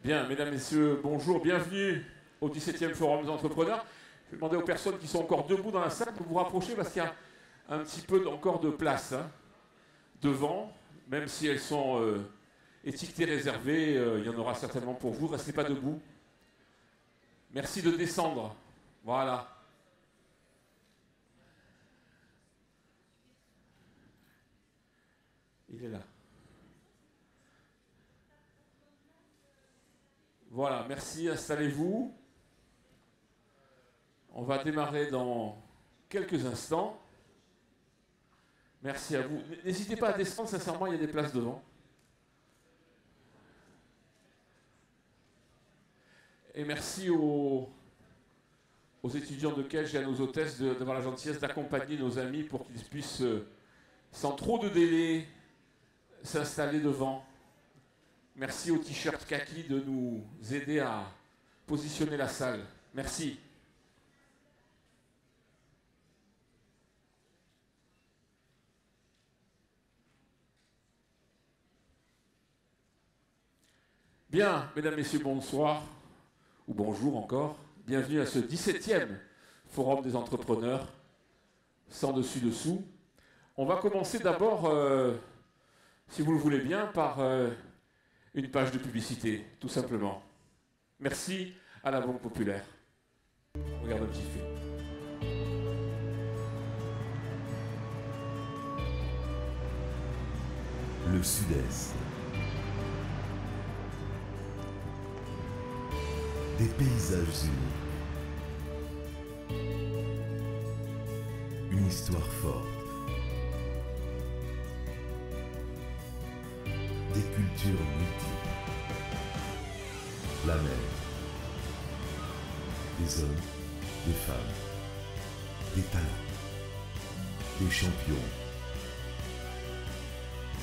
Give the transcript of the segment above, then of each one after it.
Bien, mesdames, messieurs, bonjour, bienvenue au 17e Forum des entrepreneurs. Je vais demander aux personnes qui sont encore debout dans la salle de vous rapprocher parce qu'il y a un petit peu encore de place devant, même si elles sont étiquetées réservées, il y en aura certainement pour vous. Restez pas debout. Merci de descendre. Voilà. Il est là. Voilà, merci, installez-vous. On va démarrer dans quelques instants. Merci à vous. N'hésitez pas à descendre, sincèrement, il y a des places devant. Et merci aux étudiants de Kedge et à nos hôtesses d'avoir la gentillesse d'accompagner nos amis pour qu'ils puissent, sans trop de délai, s'installer devant. Merci au t-shirt kaki de nous aider à positionner la salle. Merci. Bien, mesdames, messieurs, bonsoir, ou bonjour encore. Bienvenue à ce 17e Forum des entrepreneurs, sans dessus-dessous. On va commencer d'abord, si vous le voulez bien, par une page de publicité, tout simplement. Merci à la Banque Populaire. Regarde un petit film. Le Sud-Est. Des paysages uniques. Une histoire forte. Des cultures multiples. La mer. Des hommes, des femmes, des talents, des champions,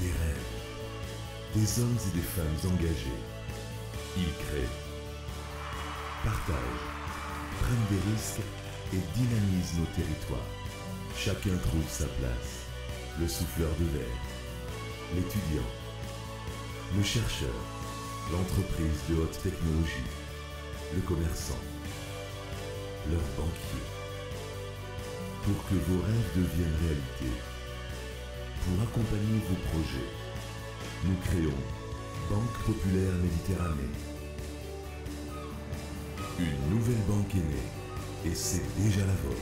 des rêves, des hommes et des femmes engagés. Ils créent, partagent, prennent des risques et dynamisent nos territoires. Chacun trouve sa place. Le souffleur de verre, l'étudiant, le chercheur, l'entreprise de haute technologie, le commerçant, leur banquier. Pour que vos rêves deviennent réalité, pour accompagner vos projets, nous créons Banque Populaire Méditerranée. Une nouvelle banque est née et c'est déjà la vôtre.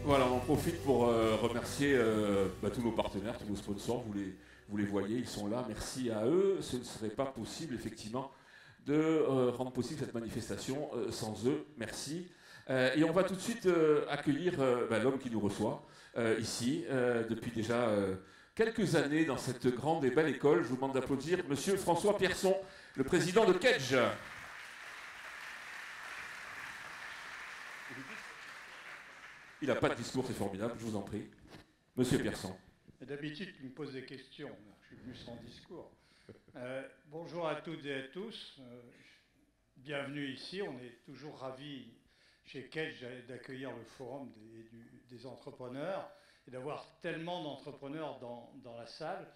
Voilà, on en profite pour remercier tous nos partenaires, tous nos sponsors. Vous les voyez, ils sont là. Merci à eux. Ce ne serait pas possible, effectivement, de rendre possible cette manifestation sans eux. Merci. Et on va tout de suite accueillir l'homme qui nous reçoit ici depuis déjà quelques années dans cette grande et belle école. Je vous demande d'applaudir Monsieur François Pierson, le président de Kedge. Il n'a pas de discours, c'est formidable, je vous en prie. Monsieur Pierson. D'habitude, tu me poses des questions. Je suis venu sans discours. Bonjour à toutes et à tous. Bienvenue ici. On est toujours ravis chez Kedge d'accueillir le forum des entrepreneurs et d'avoir tellement d'entrepreneurs dans la salle.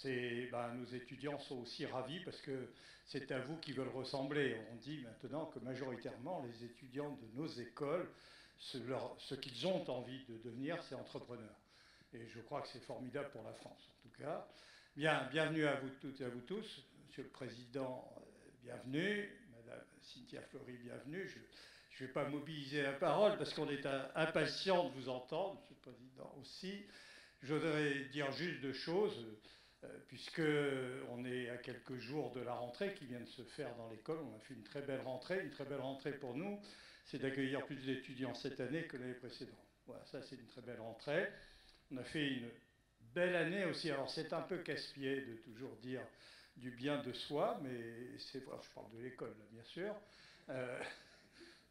Nos étudiants sont aussi ravis parce que c'est à vous qu'ils veulent ressembler. On dit maintenant que majoritairement, les étudiants de nos écoles, ce qu'ils ont envie de devenir, c'est entrepreneurs. Et je crois que c'est formidable pour la France, en tout cas. Bienvenue à vous toutes et à vous tous. Monsieur le Président, bienvenue. Madame Cynthia Fleury, bienvenue. Je ne vais pas mobiliser la parole parce qu'on est impatient de vous entendre, Monsieur le Président aussi. Je voudrais dire juste deux choses, puisqu'on est à quelques jours de la rentrée qui vient de se faire dans l'école. On a fait une très belle rentrée. Une très belle rentrée pour nous, c'est d'accueillir plus d'étudiants cette année que l'année précédente. Voilà, ça c'est une très belle rentrée. On a fait une belle année aussi. Alors c'est un peu casse-pied de toujours dire du bien de soi, mais c'est vrai, je parle de l'école là, bien sûr.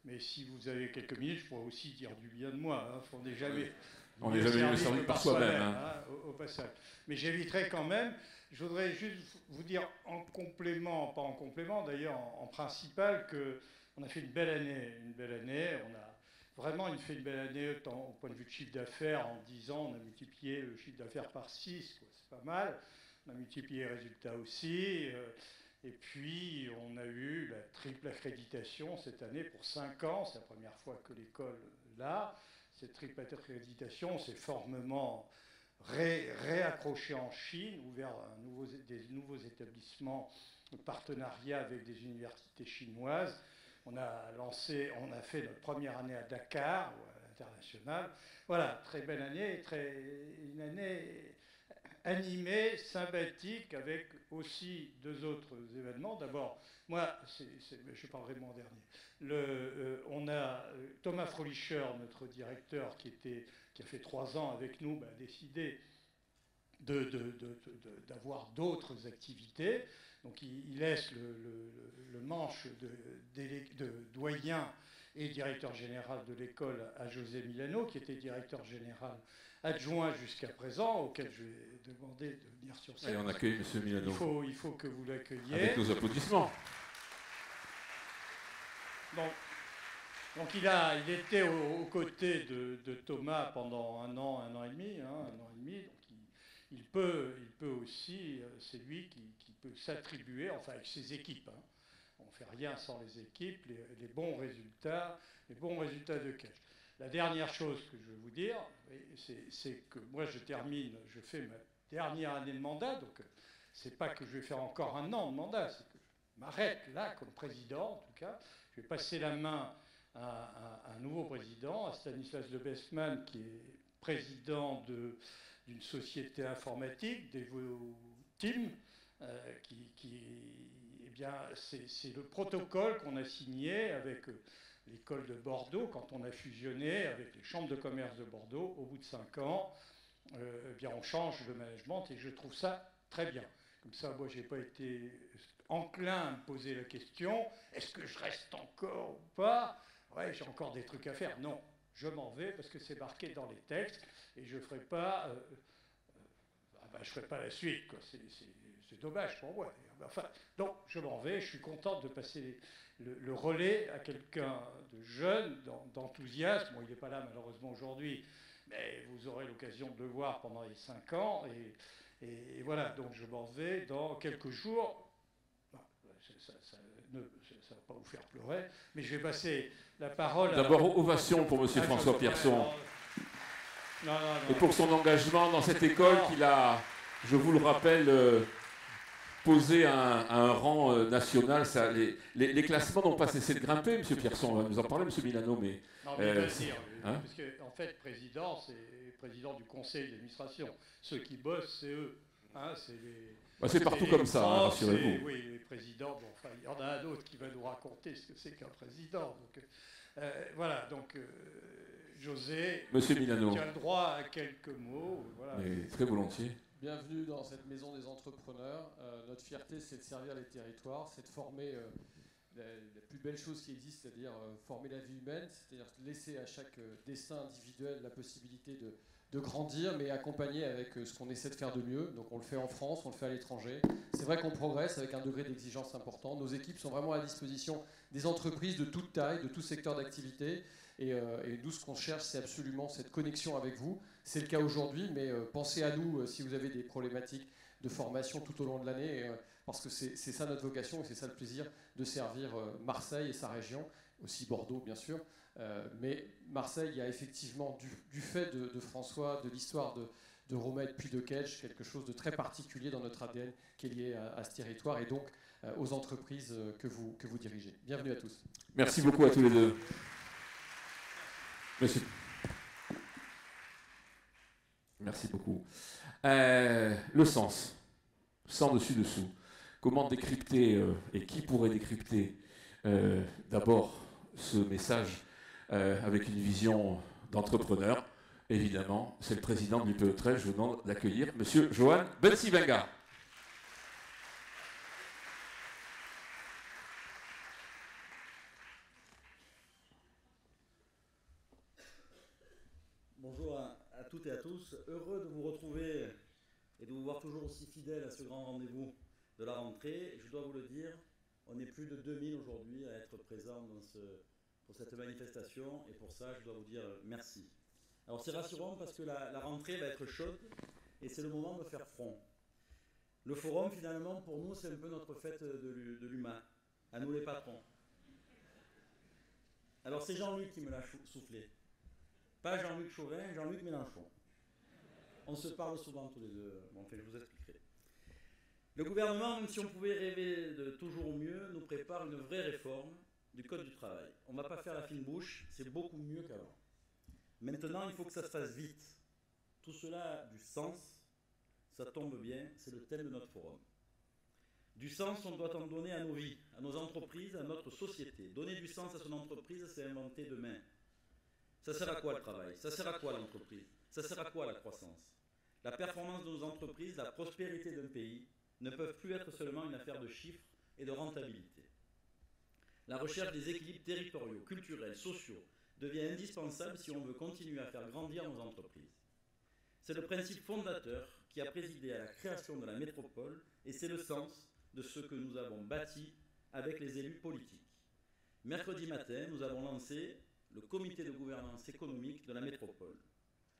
Mais si vous avez quelques minutes, je pourrais aussi dire du bien de moi. Hein. On n'est jamais mieux servi par soi-même. Au passage. Mais j'éviterai quand même. Je voudrais juste vous dire en complément, pas en complément d'ailleurs, en principal, qu'on a fait une belle année. On a vraiment, il fait une belle année au point de vue de chiffre d'affaires. En 10 ans, on a multiplié le chiffre d'affaires par 6, c'est pas mal. On a multiplié les résultats aussi. Et puis, on a eu la triple accréditation cette année pour 5 ans. C'est la première fois que l'école l'a. Cette triple accréditation, c'est formellement réaccroché en Chine, ouvert des nouveaux établissements de partenariat avec des universités chinoises. On a fait notre première année à Dakar, ou à l'international. Voilà, très belle année, une année animée, sympathique, avec aussi 2 autres événements. D'abord, moi, je parlerai de mon dernier. On a Thomas Fröhlicher, notre directeur, qui a fait 3 ans avec nous, a décidé d'avoir d'autres activités. Donc il laisse le manche de doyen et directeur général de l'école à José Milano, qui était directeur général adjoint jusqu'à présent, auquel je vais demander de venir sur scène. Et on accueille M. Milano. Il faut que vous l'accueilliez. Avec nos applaudissements. Donc il était aux côtés de Thomas pendant un an et demi. Donc il peut aussi, c'est lui qui peut s'attribuer, enfin avec ses équipes. On ne fait rien sans les équipes, les bons résultats de Kedge. La dernière chose que je veux vous dire, c'est que moi je fais ma dernière année de mandat, donc c'est pas que je vais faire encore un an de mandat, c'est que je m'arrête là comme président, en tout cas. Je vais passer la main à un nouveau président, à Stanislas de Besman, qui est président d'une société informatique, DevoTeam, c'est le protocole qu'on a signé avec l'école de Bordeaux quand on a fusionné avec les chambres de commerce de Bordeaux. Au bout de 5 ans, on change de management et je trouve ça très bien. Comme ça, moi, je n'ai pas été enclin à me poser la question, est-ce que je reste encore ou pas? Ouais, j'ai encore des trucs à faire. Non, je m'en vais parce que c'est marqué dans les textes et je ne ferai pas... je ferai pas la suite, quoi. C'est dommage pour moi. Enfin, donc, je m'en vais. Je suis content de passer le relais à quelqu'un de jeune, d'enthousiaste. Bon, il n'est pas là, malheureusement, aujourd'hui, mais vous aurez l'occasion de le voir pendant les 5 ans. Et voilà, donc je m'en vais dans quelques jours. Ça ne va pas vous faire pleurer, mais je vais passer la parole... D'abord, ovation pour M. François Pierson. Non. Et pour son engagement dans cette école qu'il a, je vous le rappelle, posé à un rang national. Les classements n'ont pas cessé de grimper, M. Pierson. On va nous en parler, M. Milano. Mais, non, mais bien sûr, parce que, en fait, président, c'est président du conseil d'administration. Ceux qui bossent, c'est eux. C'est partout comme ça, rassurez-vous. Oui, les présidents, il y en a un autre qui va nous raconter ce que c'est qu'un président. Donc, voilà, donc... José, Monsieur Milano, tu as le droit à quelques mots. Voilà. Mais très volontiers. Bienvenue dans cette maison des entrepreneurs. Notre fierté, c'est de servir les territoires, c'est de former la plus belle chose qui existe, c'est-à-dire former la vie humaine, c'est-à-dire laisser à chaque destin individuel la possibilité de grandir, mais accompagner avec ce qu'on essaie de faire de mieux. Donc on le fait en France, on le fait à l'étranger. C'est vrai qu'on progresse avec un degré d'exigence important. Nos équipes sont vraiment à la disposition des entreprises de toute taille, de tout secteur d'activité. Et nous, ce qu'on cherche, c'est absolument cette connexion avec vous. C'est le cas aujourd'hui, mais pensez à nous si vous avez des problématiques de formation tout au long de l'année, parce que c'est ça notre vocation et c'est ça le plaisir de servir Marseille et sa région, aussi Bordeaux bien sûr. Mais Marseille, il y a effectivement, du fait de François, de l'histoire de Romain puis de Kedge, quelque chose de très particulier dans notre ADN qui est lié à ce territoire et donc aux entreprises que vous dirigez. Bienvenue à tous. Merci beaucoup à tous les deux. Monsieur. Merci beaucoup. Le sens, sans dessus-dessous. Comment décrypter et qui pourrait décrypter d'abord ce message avec une vision d'entrepreneur? Évidemment, c'est le président du PE13. Je vous demande d'accueillir Monsieur Johan Bensibenga. Bonjour à toutes et à tous. Heureux de vous retrouver et de vous voir toujours aussi fidèle à ce grand rendez-vous de la rentrée. Je dois vous le dire, on est plus de 2000 aujourd'hui à être présents dans ce pour cette manifestation et pour ça je dois vous dire merci. Alors c'est rassurant parce que la rentrée va être chaude et c'est le moment de faire front. Le forum finalement pour nous c'est un peu notre fête de l'humain, à nous les patrons. Alors c'est Jean-Luc qui me l'a soufflé, pas Jean-Luc Chauvin, Jean-Luc Mélenchon. On se parle souvent tous les deux, bon, enfin je vous expliquerai. Le gouvernement, même si on pouvait rêver de toujours au mieux, nous prépare une vraie réforme du Code du travail. On ne va pas faire la fine bouche, c'est beaucoup mieux qu'avant. Maintenant, il faut que ça se fasse vite. Tout cela a du sens, ça tombe bien, c'est le thème de notre forum. Du sens, on doit en donner à nos vies, à nos entreprises, à notre société. Donner du sens à son entreprise, c'est inventer demain. Ça sert à quoi le travail? Ça sert à quoi l'entreprise? Ça sert à quoi la croissance? La performance de nos entreprises, la prospérité d'un pays ne peuvent plus être seulement une affaire de chiffres et de rentabilité. La recherche des équilibres territoriaux, culturels, sociaux devient indispensable si on veut continuer à faire grandir nos entreprises. C'est le principe fondateur qui a présidé à la création de la métropole et c'est le sens de ce que nous avons bâti avec les élus politiques. Mercredi matin, nous avons lancé le comité de gouvernance économique de la métropole.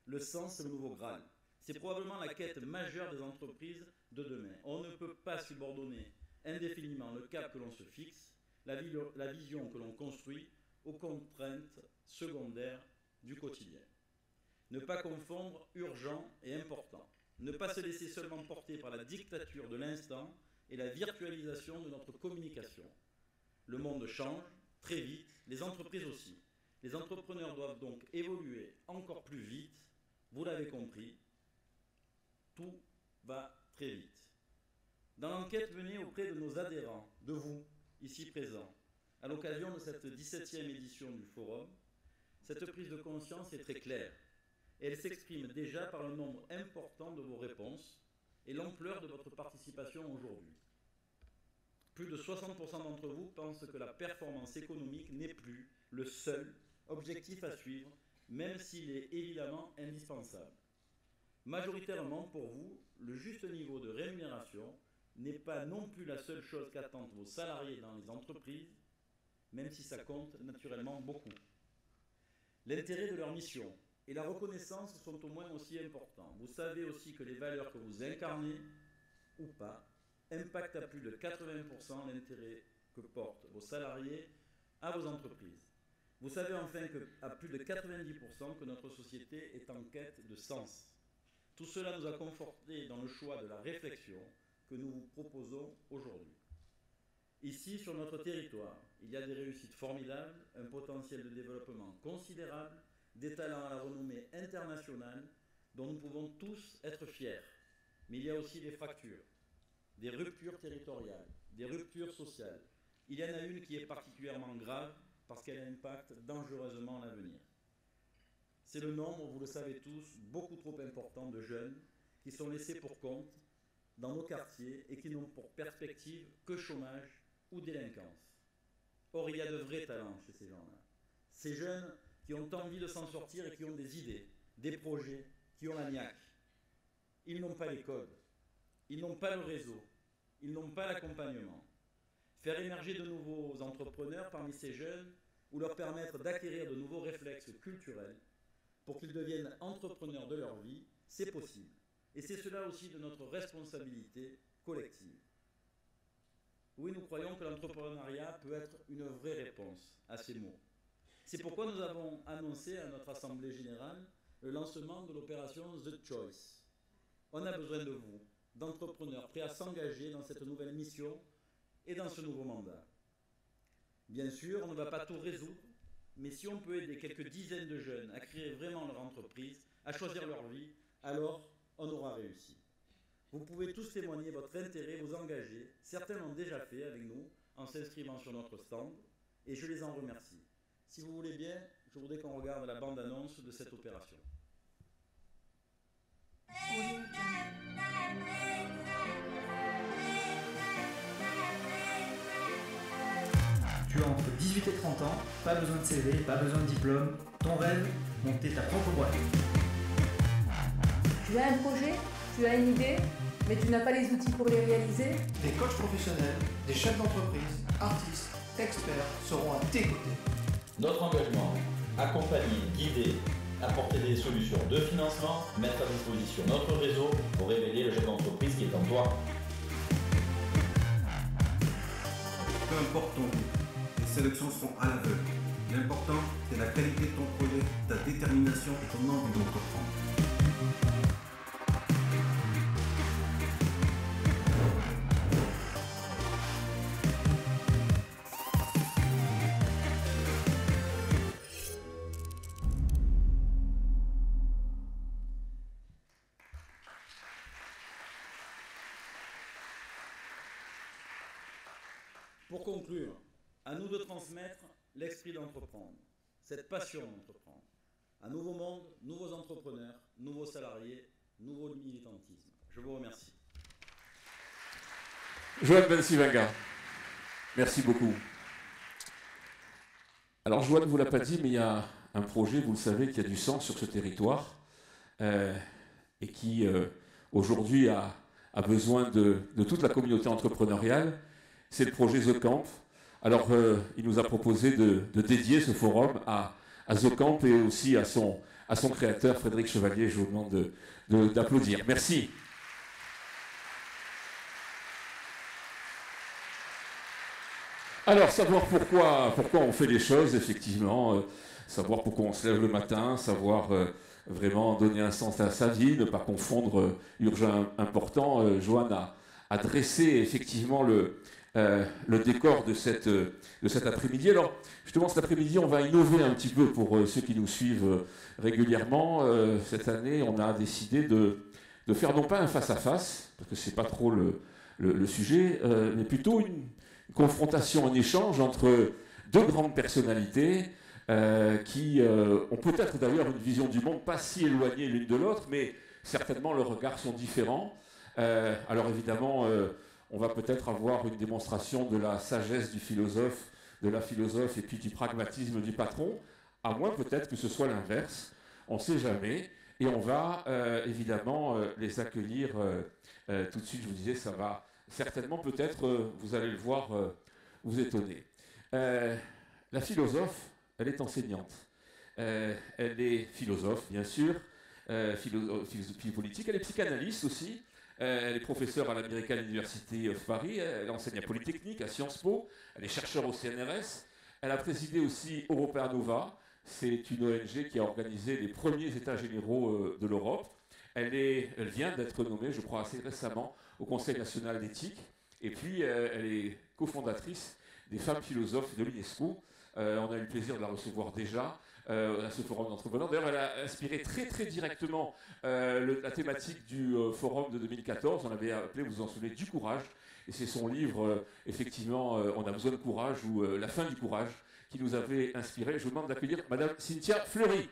Le sens, c'est le nouveau Graal. C'est probablement la quête majeure des entreprises de demain. On ne peut pas subordonner indéfiniment le cap que l'on se fixe, la vision que l'on construit aux contraintes secondaires du quotidien. Ne pas confondre urgent et important. Ne pas se laisser seulement porter par la dictature de l'instant et la virtualisation de notre communication. Le monde change très vite, les entreprises aussi. Les entrepreneurs doivent donc évoluer encore plus vite. Vous l'avez compris, tout va très vite. Dans l'enquête menée auprès de nos adhérents, de vous, ici présents, à l'occasion de cette 17e édition du Forum, cette prise de conscience est très claire. Et elle s'exprime déjà par le nombre important de vos réponses et l'ampleur de votre participation aujourd'hui. Plus de 60% d'entre vous pensent que la performance économique n'est plus le seul objectif à suivre, même s'il est évidemment indispensable. Majoritairement pour vous, le juste niveau de rémunération n'est pas non plus la seule chose qu'attendent vos salariés dans les entreprises, même si ça compte naturellement beaucoup. L'intérêt de leur mission et la reconnaissance sont au moins aussi importants. Vous savez aussi que les valeurs que vous incarnez, ou pas, impactent à plus de 80% l'intérêt que portent vos salariés à vos entreprises. Vous savez enfin qu'à plus de 90% que notre société est en quête de sens. Tout cela nous a confortés dans le choix de la réflexion que nous vous proposons aujourd'hui. Ici, sur notre territoire, il y a des réussites formidables, un potentiel de développement considérable, des talents à la renommée internationale dont nous pouvons tous être fiers. Mais il y a aussi des fractures, des ruptures territoriales, des ruptures sociales. Il y en a une qui est particulièrement grave parce qu'elle impacte dangereusement l'avenir. C'est le nombre, vous le savez tous, beaucoup trop important de jeunes qui sont laissés pour compte dans nos quartiers et qui n'ont pour perspective que chômage ou délinquance. Or, il y a de vrais talents chez ces gens-là. Ces jeunes qui ont envie de s'en sortir et qui ont des idées, des projets, qui ont la niaque. Ils n'ont pas les codes, ils n'ont pas le réseau, ils n'ont pas l'accompagnement. Faire émerger de nouveaux entrepreneurs parmi ces jeunes ou leur permettre d'acquérir de nouveaux réflexes culturels pour qu'ils deviennent entrepreneurs de leur vie, c'est possible. Et c'est cela aussi de notre responsabilité collective. Oui, nous croyons que l'entrepreneuriat peut être une vraie réponse à ces mots. C'est pourquoi nous avons annoncé à notre Assemblée Générale le lancement de l'opération The Choice. On a besoin de vous, d'entrepreneurs prêts à s'engager dans cette nouvelle mission et dans ce nouveau mandat. Bien sûr, on ne va pas tout résoudre, mais si on peut aider quelques dizaines de jeunes à créer vraiment leur entreprise, à choisir leur vie, alors on aura réussi. Vous pouvez tous témoigner votre intérêt, vous engager. Certains l'ont déjà fait avec nous en s'inscrivant sur notre stand et je les en remercie. Si vous voulez bien, je voudrais qu'on regarde la bande-annonce de cette opération. Tu as entre 18 et 30 ans, pas besoin de CV, pas besoin de diplôme. Ton rêve, monter ta propre boîte. Tu as un projet, tu as une idée, mais tu n'as pas les outils pour les réaliser. Des coachs professionnels, des chefs d'entreprise, artistes, experts seront à tes côtés. Notre engagement, accompagner, guider, apporter des solutions de financement, mettre à disposition notre réseau pour révéler le chef d'entreprise qui est en toi. Peu importe ton groupe, les sélections seront à l'aveugle. L'important, c'est la qualité de ton projet, ta détermination et ton envie d'entreprendre. Pour conclure, à nous de transmettre l'esprit d'entreprendre, cette passion d'entreprendre. Un nouveau monde, nouveaux entrepreneurs, nouveaux salariés, nouveau militantisme. Je vous remercie. Joanne Bensivenga, merci beaucoup. Alors Joanne ne vous l'a pas dit, mais il y a un projet, vous le savez, qui a du sens sur ce territoire et qui aujourd'hui a besoin de toute la communauté entrepreneuriale. C'est le projet The Camp. Alors, il nous a proposé de dédier ce forum à The Camp et aussi à son créateur, Frédéric Chevalier. Je vous demande d'applaudir. Merci. Alors, savoir pourquoi on fait les choses, effectivement, savoir pourquoi on se lève le matin, savoir vraiment donner un sens à sa vie, ne pas confondre urgent important. Joanne a dressé effectivement le décor de cet après-midi. Alors, justement, cet après-midi, on va innover un petit peu pour ceux qui nous suivent régulièrement. Cette année, on a décidé de faire non pas un face-à-face, parce que ce n'est pas trop le sujet, mais plutôt une confrontation, un échange entre deux grandes personnalités qui ont peut-être d'ailleurs une vision du monde pas si éloignée l'une de l'autre, mais certainement leurs regards sont différents. Alors évidemment, on va peut-être avoir une démonstration de la sagesse du philosophe, de la philosophe et puis du pragmatisme du patron, à moins peut-être que ce soit l'inverse, on ne sait jamais. Et on va évidemment les accueillir tout de suite. Je vous disais, ça va certainement peut-être, vous allez le voir, vous étonner. La philosophe, elle est enseignante. Elle est philosophe, bien sûr, philosophie politique, elle est psychanalyste aussi. Elle est professeure à l'American University of Paris, elle enseigne à Polytechnique, à Sciences Po, elle est chercheure au CNRS, elle a présidé aussi Europa Nova, c'est une ONG qui a organisé les premiers états généraux de l'Europe. Elle vient d'être nommée, je crois assez récemment, au Conseil national d'éthique, et puis elle est cofondatrice des femmes philosophes de l'UNESCO. On a eu le plaisir de la recevoir déjà à ce forum d'entrepreneurs. D'ailleurs, elle a inspiré très très directement la thématique du forum de 2014. On l'avait appelé, vous vous en souvenez, du courage. Et c'est son livre, effectivement, On a besoin de courage, ou La fin du courage, qui nous avait inspiré. Je vous demande d'accueillir Madame Cynthia Fleury.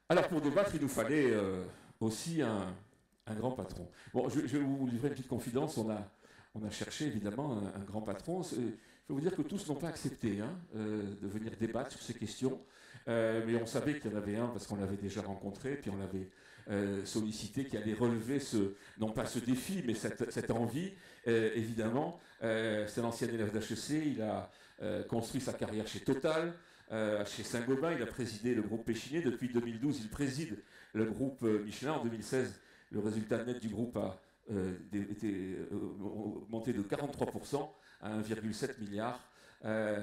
Alors pour débattre, il nous fallait aussi un grand patron. Bon, je vais vous livrer une petite confidence. On a cherché évidemment un grand patron. Je peux vous dire que tous n'ont pas accepté de venir débattre sur ces questions. Mais on savait qu'il y en avait un parce qu'on l'avait déjà rencontré, puis on l'avait sollicité, qui allait relever non pas ce défi, mais cette envie, évidemment. C'est un ancien élève d'HEC. Il a construit sa carrière chez Total. Chez Saint-Gobain, il a présidé le groupe Péchinet. Depuis 2012, il préside le groupe Michelin. En 2016, le résultat net du groupe a été monté de 43% à 1,7 milliard.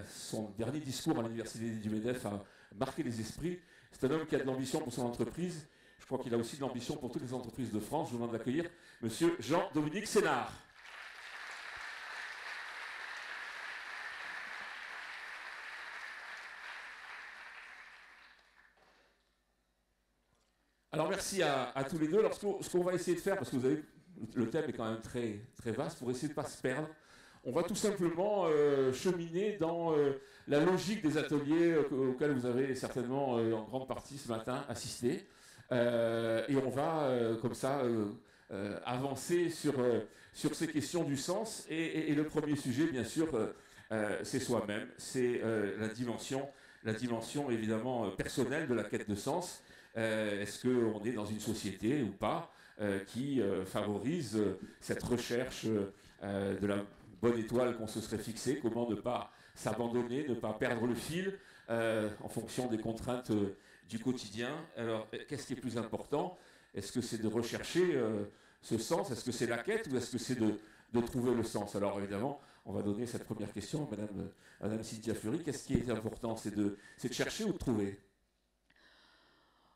Son dernier discours à l'université du MEDEF a marqué les esprits. C'est un homme qui a de l'ambition pour son entreprise. Je crois qu'il a aussi de l'ambition pour toutes les entreprises de France. Je vous demande d'accueillir Monsieur Jean-Dominique Sénard. Alors merci à tous les deux. Alors ce qu'on va essayer de faire, parce que vous avez, le thème est quand même très, très vaste, pour essayer de ne pas se perdre, on va tout simplement cheminer dans la logique des ateliers auxquels vous avez certainement en grande partie ce matin assisté. Et on va comme ça avancer sur ces questions du sens. Et le premier sujet, bien sûr, c'est soi-même, c'est la dimension évidemment personnelle de la quête de sens. Est-ce qu'on est dans une société ou pas qui favorise cette recherche de la bonne étoile qu'on se serait fixée, comment ne pas s'abandonner, ne pas perdre le fil en fonction des contraintes du quotidien. Alors, qu'est-ce qui est plus important? Est-ce que c'est de rechercher ce sens? Est-ce que c'est la quête ou est-ce que c'est de trouver le sens? Alors évidemment, on va donner cette première question à Madame Cynthia Fleury. Qu'est-ce qui est important? C'est de chercher ou de trouver?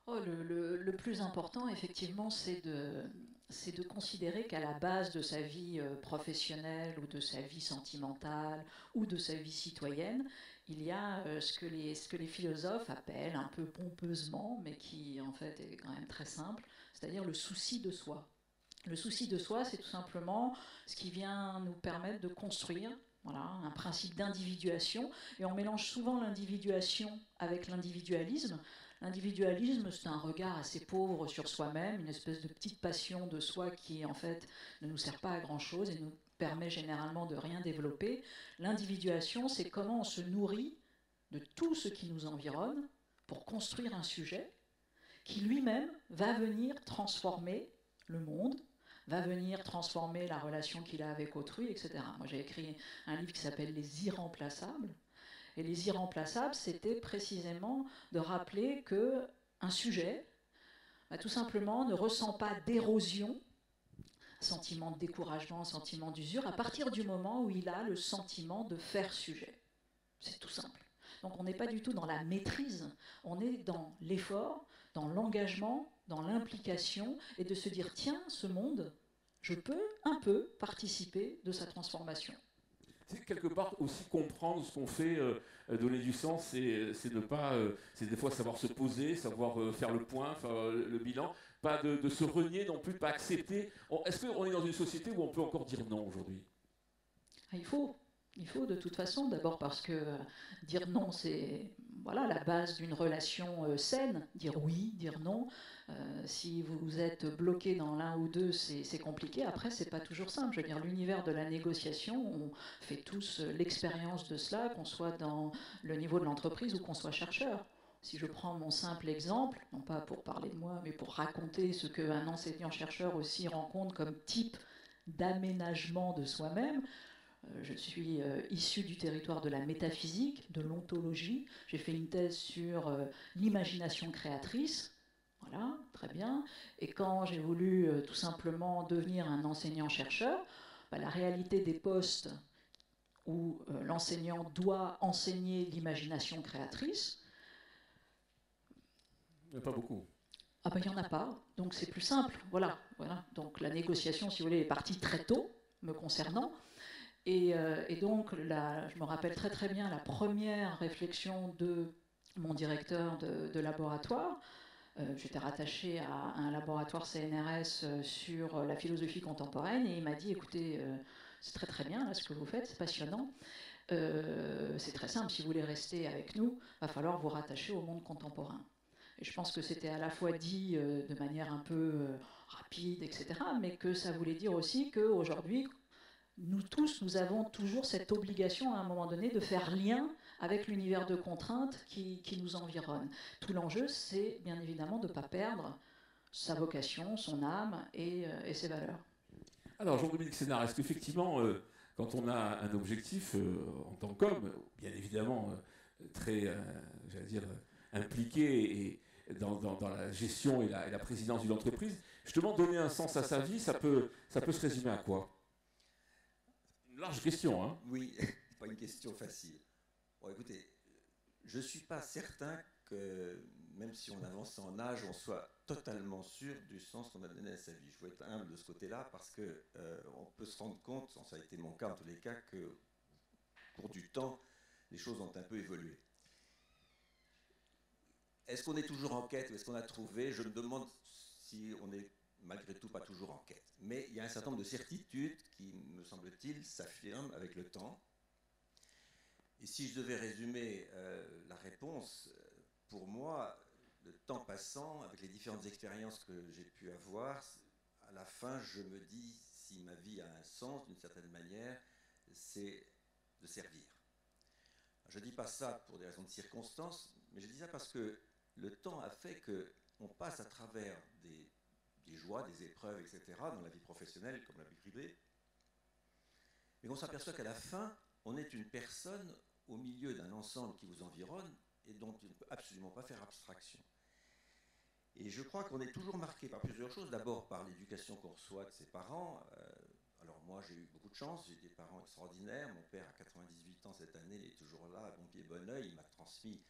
Le plus important, effectivement, c'est de considérer qu'à la base de sa vie professionnelle ou de sa vie sentimentale ou de sa vie citoyenne, il y a ce que les philosophes appellent un peu pompeusement, mais qui en fait est quand même très simple, c'est-à-dire le souci de soi. Le souci de soi, c'est tout simplement ce qui vient nous permettre de construire, voilà, un principe d'individuation, et on mélange souvent l'individuation avec l'individualisme. L'individualisme, c'est un regard assez pauvre sur soi-même, une espèce de petite passion de soi qui, en fait, ne nous sert pas à grand-chose et nous permet généralement de rien développer. L'individuation, c'est comment on se nourrit de tout ce qui nous environne pour construire un sujet qui lui-même va venir transformer le monde, va venir transformer la relation qu'il a avec autrui, etc. Moi, j'ai écrit un livre qui s'appelle « Les irremplaçables ». Et les irremplaçables, c'était précisément de rappeler qu'un sujet, tout simplement, ne ressent pas d'érosion, sentiment de découragement, sentiment d'usure, à partir du moment où il a le sentiment de faire sujet. C'est tout simple. Donc on n'est pas du tout dans la maîtrise, on est dans l'effort, dans l'engagement, dans l'implication, et de se dire, tiens, ce monde, je peux un peu participer de sa transformation. C'est quelque part aussi comprendre ce qu'on fait, donner du sens, c'est ne pas, c'est des fois savoir se poser, savoir faire le point, faire le bilan, pas de se renier non plus, pas accepter. Est-ce qu'on est dans une société où on peut encore dire non aujourd'hui? Il faut de toute façon, d'abord parce que dire non, c'est voilà, la base d'une relation saine. Dire oui, dire non. Si vous êtes bloqué dans l'un ou deux, c'est compliqué. Après, c'est pas toujours simple. Je veux dire, l'univers de la négociation, on fait tous l'expérience de cela, qu'on soit dans le niveau de l'entreprise ou qu'on soit chercheur. Si je prends mon simple exemple, non pas pour parler de moi, mais pour raconter ce qu'un enseignant-chercheur aussi rencontre comme type d'aménagement de soi-même, je suis issu du territoire de la métaphysique, de l'ontologie. J'ai fait une thèse sur l'imagination créatrice. Voilà, très bien. Et quand j'ai voulu tout simplement devenir un enseignant-chercheur, la réalité des postes où l'enseignant doit enseigner l'imagination créatrice, il n'y en a pas beaucoup. Ah ben, il n'y en a pas, donc c'est plus simple. Voilà. Donc la négociation, si vous voulez, est partie très tôt, me concernant. Et donc, je me rappelle très très bien la première réflexion de mon directeur de laboratoire. J'étais rattachée à un laboratoire CNRS sur la philosophie contemporaine et il m'a dit, écoutez, c'est très très bien là, ce que vous faites, c'est passionnant. C'est très simple, si vous voulez rester avec nous, il va falloir vous rattacher au monde contemporain. Et je pense que c'était à la fois dit de manière un peu rapide, etc., mais que ça voulait dire aussi qu'aujourd'hui, nous tous, nous avons toujours cette obligation à un moment donné de faire lien avec l'univers de contraintes qui nous environne. Tout l'enjeu, c'est bien évidemment de ne pas perdre sa vocation, son âme et ses valeurs. Alors, Jean-Dominique Sénard, est-ce qu'effectivement, quand on a un objectif en tant qu'homme, bien évidemment très, j'allais dire, impliqué et dans la gestion et la présidence d'une entreprise, justement, donner un sens à sa vie, ça peut se résumer à quoi? Large question, hein? Oui, pas une question facile. Bon, écoutez, je ne suis pas certain que, même si on avance en âge, on soit totalement sûr du sens qu'on a donné à sa vie. Je veux être humble de ce côté-là parce qu'on peut se rendre compte, ça a été mon cas en tous les cas, que pour du temps, les choses ont un peu évolué. Est-ce qu'on est toujours en quête ou est-ce qu'on a trouvé? Je me demande si on est malgré tout pas toujours en quête. Mais il y a un certain nombre de certitudes qui, me semble-t-il, s'affirment avec le temps. Et si je devais résumer la réponse, pour moi, le temps passant, avec les différentes expériences que j'ai pu avoir, à la fin, je me dis, si ma vie a un sens, d'une certaine manière, c'est de servir. Je ne dis pas ça pour des raisons de circonstances, mais je dis ça parce que le temps a fait qu'on passe à travers des des joies, des épreuves, etc., dans la vie professionnelle comme la vie privée. Mais on s'aperçoit qu'à la fin, on est une personne au milieu d'un ensemble qui vous environne et dont il ne peut absolument pas faire abstraction. Et je crois qu'on est toujours marqué par plusieurs choses. D'abord par l'éducation qu'on reçoit de ses parents. Alors moi j'ai eu beaucoup de chance, j'ai des parents extraordinaires. Mon père a 98 ans cette année, il est toujours là, à bon pied bon oeil. Il m'a transmis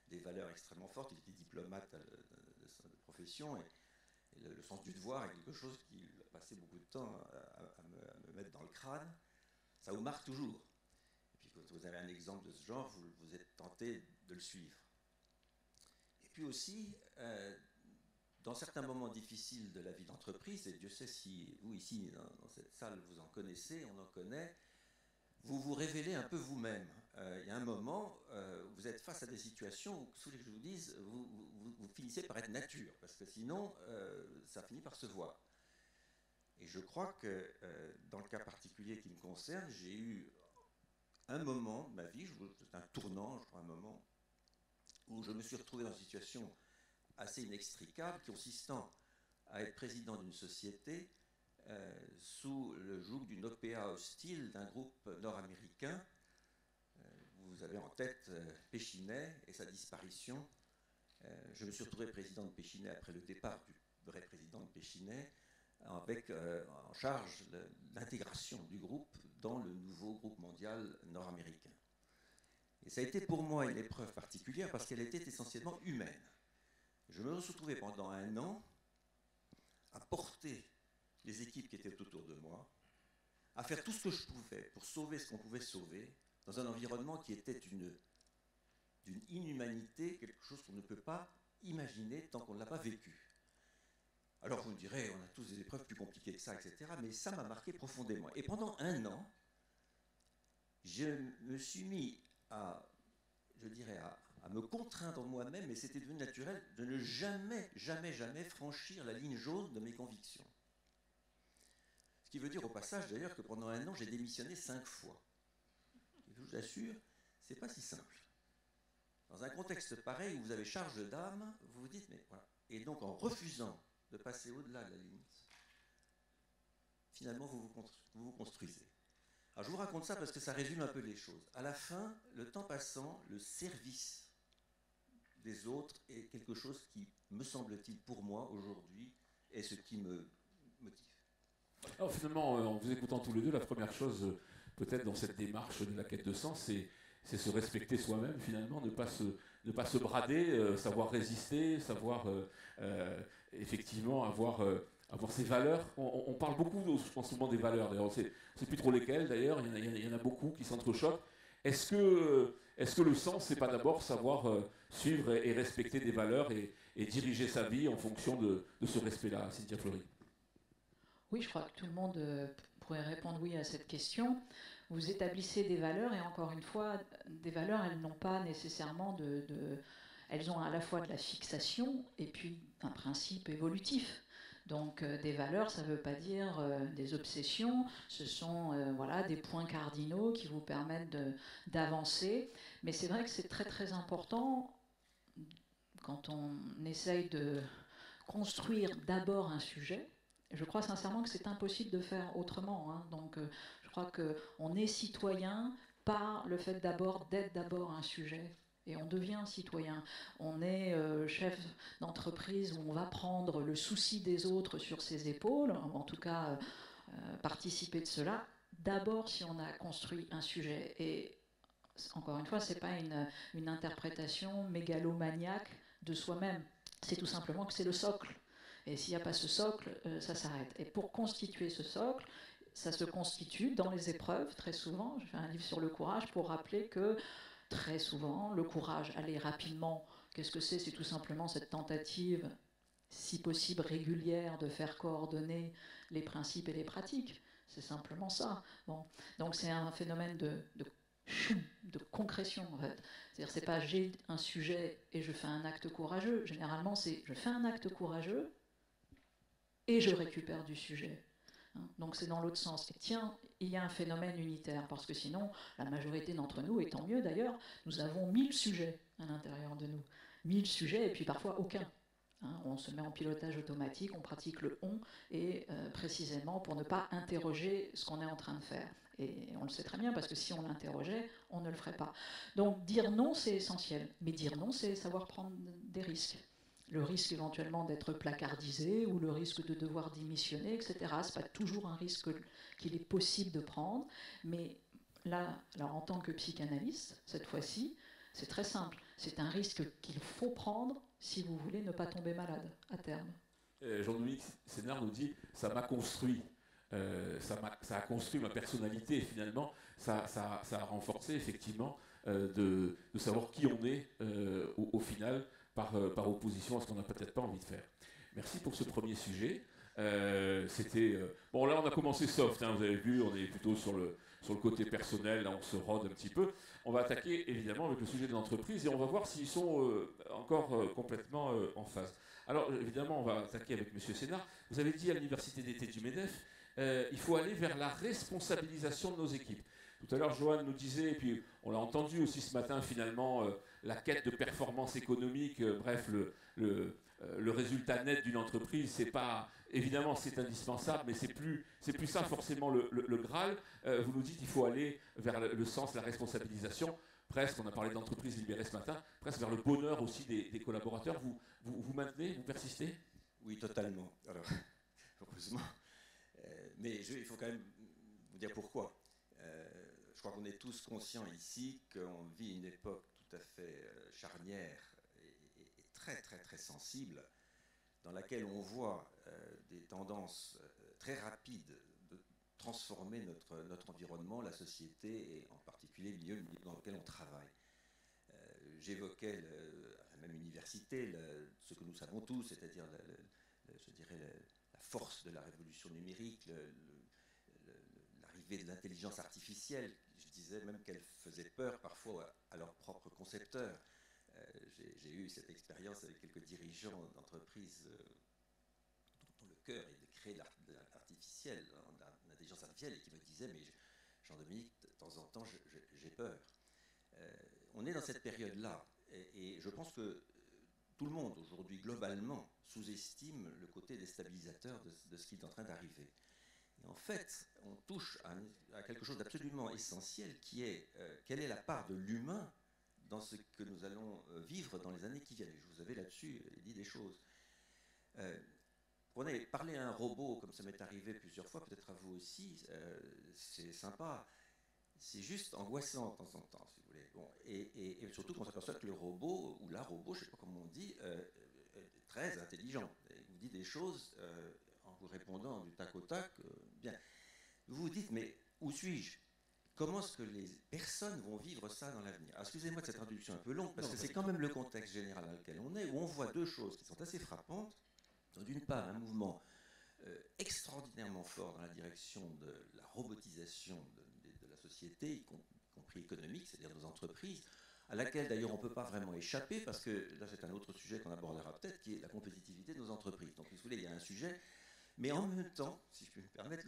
des valeurs extrêmement fortes. Il était diplomate de profession et le sens du devoir est quelque chose qu'il a passé beaucoup de temps à me mettre dans le crâne. Ça vous marque toujours. Et puis quand vous avez un exemple de ce genre, vous êtes tenté de le suivre. Et puis aussi, dans certains moments difficiles de la vie d'entreprise, et Dieu sait si vous ici, dans cette salle, vous en connaissez, on en connaît, vous vous révélez un peu vous-même. Il y a un moment, vous êtes face à des situations où, sous les que je vous dise, vous finissez par être nature, parce que sinon, ça finit par se voir. Et je crois que, dans le cas particulier qui me concerne, j'ai eu un moment de ma vie, c'est un tournant, je crois, un moment, où je me suis retrouvé dans une situation assez inextricable, consistant à être président d'une société sous le joug d'une OPA hostile d'un groupe nord-américain. Vous avez en tête Péchinet et sa disparition. Je me suis retrouvé président de Péchinet après le départ du vrai président de Péchinet, avec en charge l'intégration du groupe dans le nouveau groupe mondial nord-américain. Et ça a été pour moi une épreuve particulière parce qu'elle était essentiellement humaine. Je me suis retrouvé pendant un an à porter les équipes qui étaient autour de moi, à faire tout ce que je pouvais pour sauver ce qu'on pouvait sauver, dans un environnement qui était d'une inhumanité, quelque chose qu'on ne peut pas imaginer tant qu'on ne l'a pas vécu. Alors vous me direz, on a tous des épreuves plus compliquées que ça, etc. Mais ça m'a marqué profondément. Et pendant un an, je me suis mis à me contraindre moi-même, et c'était devenu naturel de ne jamais franchir la ligne jaune de mes convictions. Ce qui veut dire au passage d'ailleurs que pendant un an, j'ai démissionné 5 fois. Et je vous assure, c'est pas si simple. Dans un contexte pareil où vous avez charge d'âme, vous vous dites, mais voilà. Et donc en refusant de passer au-delà de la limite, finalement vous vous construisez. Alors je vous raconte ça parce que ça résume un peu les choses. À la fin, le temps passant, le service des autres est quelque chose qui, me semble-t-il, pour moi, aujourd'hui, est ce qui me motive. Alors finalement, en vous écoutant tous les deux, la première chose, peut-être dans cette démarche de la quête de sens, c'est se respecter soi-même, finalement, ne pas se brader, savoir résister, savoir effectivement avoir ses valeurs. On parle beaucoup en ce moment des valeurs, d'ailleurs, on ne sait plus trop lesquelles, d'ailleurs, il y en a beaucoup qui s'entrechoquent. Est-ce que le sens, c'est pas d'abord savoir suivre et respecter des valeurs et diriger sa vie en fonction de ce respect-là, Cynthia Fleury? Oui, je crois que tout le monde pourrait répondre oui à cette question. Vous établissez des valeurs et encore une fois, des valeurs, elles n'ont pas nécessairement elles ont à la fois de la fixation et puis un principe évolutif. Donc des valeurs, ça ne veut pas dire des obsessions, ce sont voilà, des points cardinaux qui vous permettent d'avancer. Mais c'est vrai que c'est très très important quand on essaye de construire d'abord un sujet. Je crois sincèrement que c'est impossible de faire autrement. Hein. Donc je crois qu'on est citoyen par le fait d'être d'abord un sujet. Et on devient citoyen. On est chef d'entreprise où on va prendre le souci des autres sur ses épaules, en tout cas participer de cela, d'abord si on a construit un sujet. Et encore une fois, ce n'est pas une interprétation mégalomaniaque de soi-même. C'est tout simplement que c'est le socle. Et s'il n'y a pas ce socle, ça s'arrête. Et pour constituer ce socle, ça se constitue dans les épreuves, très souvent. Je fais un livre sur le courage pour rappeler que très souvent, le courage, aller rapidement, qu'est-ce que c'est? C'est tout simplement cette tentative, si possible régulière, de faire coordonner les principes et les pratiques. C'est simplement ça. Bon. Donc c'est un phénomène de concrétion, en fait. C'est-à-dire, c'est pas j'ai un sujet et je fais un acte courageux. Généralement, c'est je fais un acte courageux et je récupère du sujet. Donc c'est dans l'autre sens. Et tiens, il y a un phénomène unitaire, parce que sinon, la majorité d'entre nous, et tant mieux d'ailleurs, nous avons 1000 sujets à l'intérieur de nous. 1000 sujets et puis parfois aucun. On se met en pilotage automatique, on pratique le on, et précisément pour ne pas interroger ce qu'on est en train de faire. Et on le sait très bien, parce que si on l'interrogeait, on ne le ferait pas. Donc dire non, c'est essentiel. Mais dire non, c'est savoir prendre des risques. Le risque éventuellement d'être placardisé, ou le risque de devoir démissionner, etc. Ce n'est pas toujours un risque qu'il est possible de prendre. Mais là, alors en tant que psychanalyste, cette fois-ci, c'est très simple. C'est un risque qu'il faut prendre si vous voulez ne pas tomber malade à terme. Jean-Dominique Sénard nous dit « ça m'a construit ». Ça a construit ma personnalité, et finalement, ça a renforcé effectivement de savoir qui on est au final, par opposition à ce qu'on n'a peut-être pas envie de faire. Merci pour ce premier sujet. Bon, là, on a commencé soft, vous avez vu, on est plutôt sur le côté personnel, là, on se rôde un petit peu. On va attaquer évidemment avec le sujet de l'entreprise, et on va voir s'ils sont encore complètement en phase. Alors, évidemment, on va attaquer avec M. Sénard. Vous avez dit à l'Université d'été du MEDEF, il faut aller vers la responsabilisation de nos équipes. Tout à l'heure, Johan nous disait, et puis on l'a entendu aussi ce matin, finalement, la quête de performance économique, bref, le résultat net d'une entreprise, c'est pas, évidemment, c'est indispensable, mais c'est plus ça forcément le Graal. Vous nous dites qu'il faut aller vers le sens de la responsabilisation, presque, on a parlé d'entreprise libérée ce matin, presque vers le bonheur aussi des collaborateurs. Vous maintenez, vous persistez? Oui, totalement. Alors, heureusement. Mais il faut quand même vous dire pourquoi. Je crois qu'on est tous conscients ici qu'on vit une époque tout à fait charnière et très très très sensible, dans laquelle on voit des tendances très rapides de transformer notre environnement, la société, et en particulier le milieu dans lequel on travaille. J'évoquais à la même université ce que nous savons tous, c'est-à-dire je dirais la force de la révolution numérique, l'arrivée de l'intelligence artificielle. Je disais même qu'elle faisait peur parfois à leurs propres concepteurs. J'ai eu cette expérience avec quelques dirigeants d'entreprises dont le cœur est de créer l'intelligence artificielle, et qui me disaient « mais Jean-Dominique, de temps en temps, j'ai peur ». On est dans cette période-là, et je pense que tout le monde aujourd'hui, globalement, sous-estime le côté déstabilisateur de ce qui est en train d'arriver. Et en fait, on touche à quelque chose d'absolument essentiel, qui est quelle est la part de l'humain dans ce que nous allons vivre dans les années qui viennent. Je vous avais là-dessus dit des choses. Parler à un robot, comme ça m'est arrivé plusieurs fois, peut-être à vous aussi, c'est sympa. C'est juste angoissant de temps en temps, si vous voulez. Bon, et surtout qu'on s'aperçoit que le robot, ou la robot, je ne sais pas comment on dit, est très intelligent. Il vous dit des choses en vous répondant du tac au tac. Bien. Vous vous dites, mais où suis-je? Comment est-ce que les personnes vont vivre ça dans l'avenir? Excusez-moi de cette introduction un peu longue, parce que c'est quand même le contexte général dans lequel on est, où on voit deux choses qui sont assez frappantes. D'une part, un mouvement extraordinairement fort dans la direction de la robotisation de la société, y compris économique, c'est-à-dire nos entreprises, à laquelle d'ailleurs on ne peut pas vraiment échapper, parce que là c'est un autre sujet qu'on abordera peut-être, qui est la compétitivité de nos entreprises. Donc si vous voulez, il y a un sujet, mais en même temps, si je peux me permettre,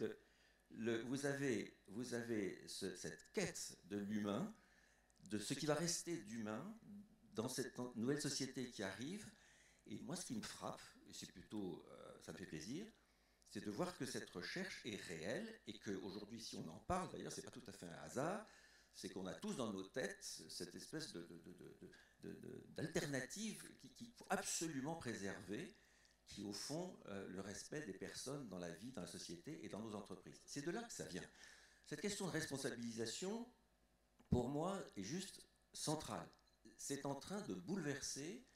vous avez cette quête de l'humain, de ce qui va rester d'humain dans cette nouvelle société qui arrive. Et moi, ce qui me frappe, et c'est plutôt, ça me fait plaisir, c'est de voir que cette recherche est réelle, et qu'aujourd'hui, si on en parle, d'ailleurs, c'est pas tout à fait un hasard, c'est qu'on a tous dans nos têtes cette espèce d'alternative qu'il faut absolument préserver, qui au fond le respect des personnes dans la vie, dans la société et dans nos entreprises. C'est de là que ça vient. Cette question de responsabilisation, pour moi, est juste centrale. C'est en train de bouleverser,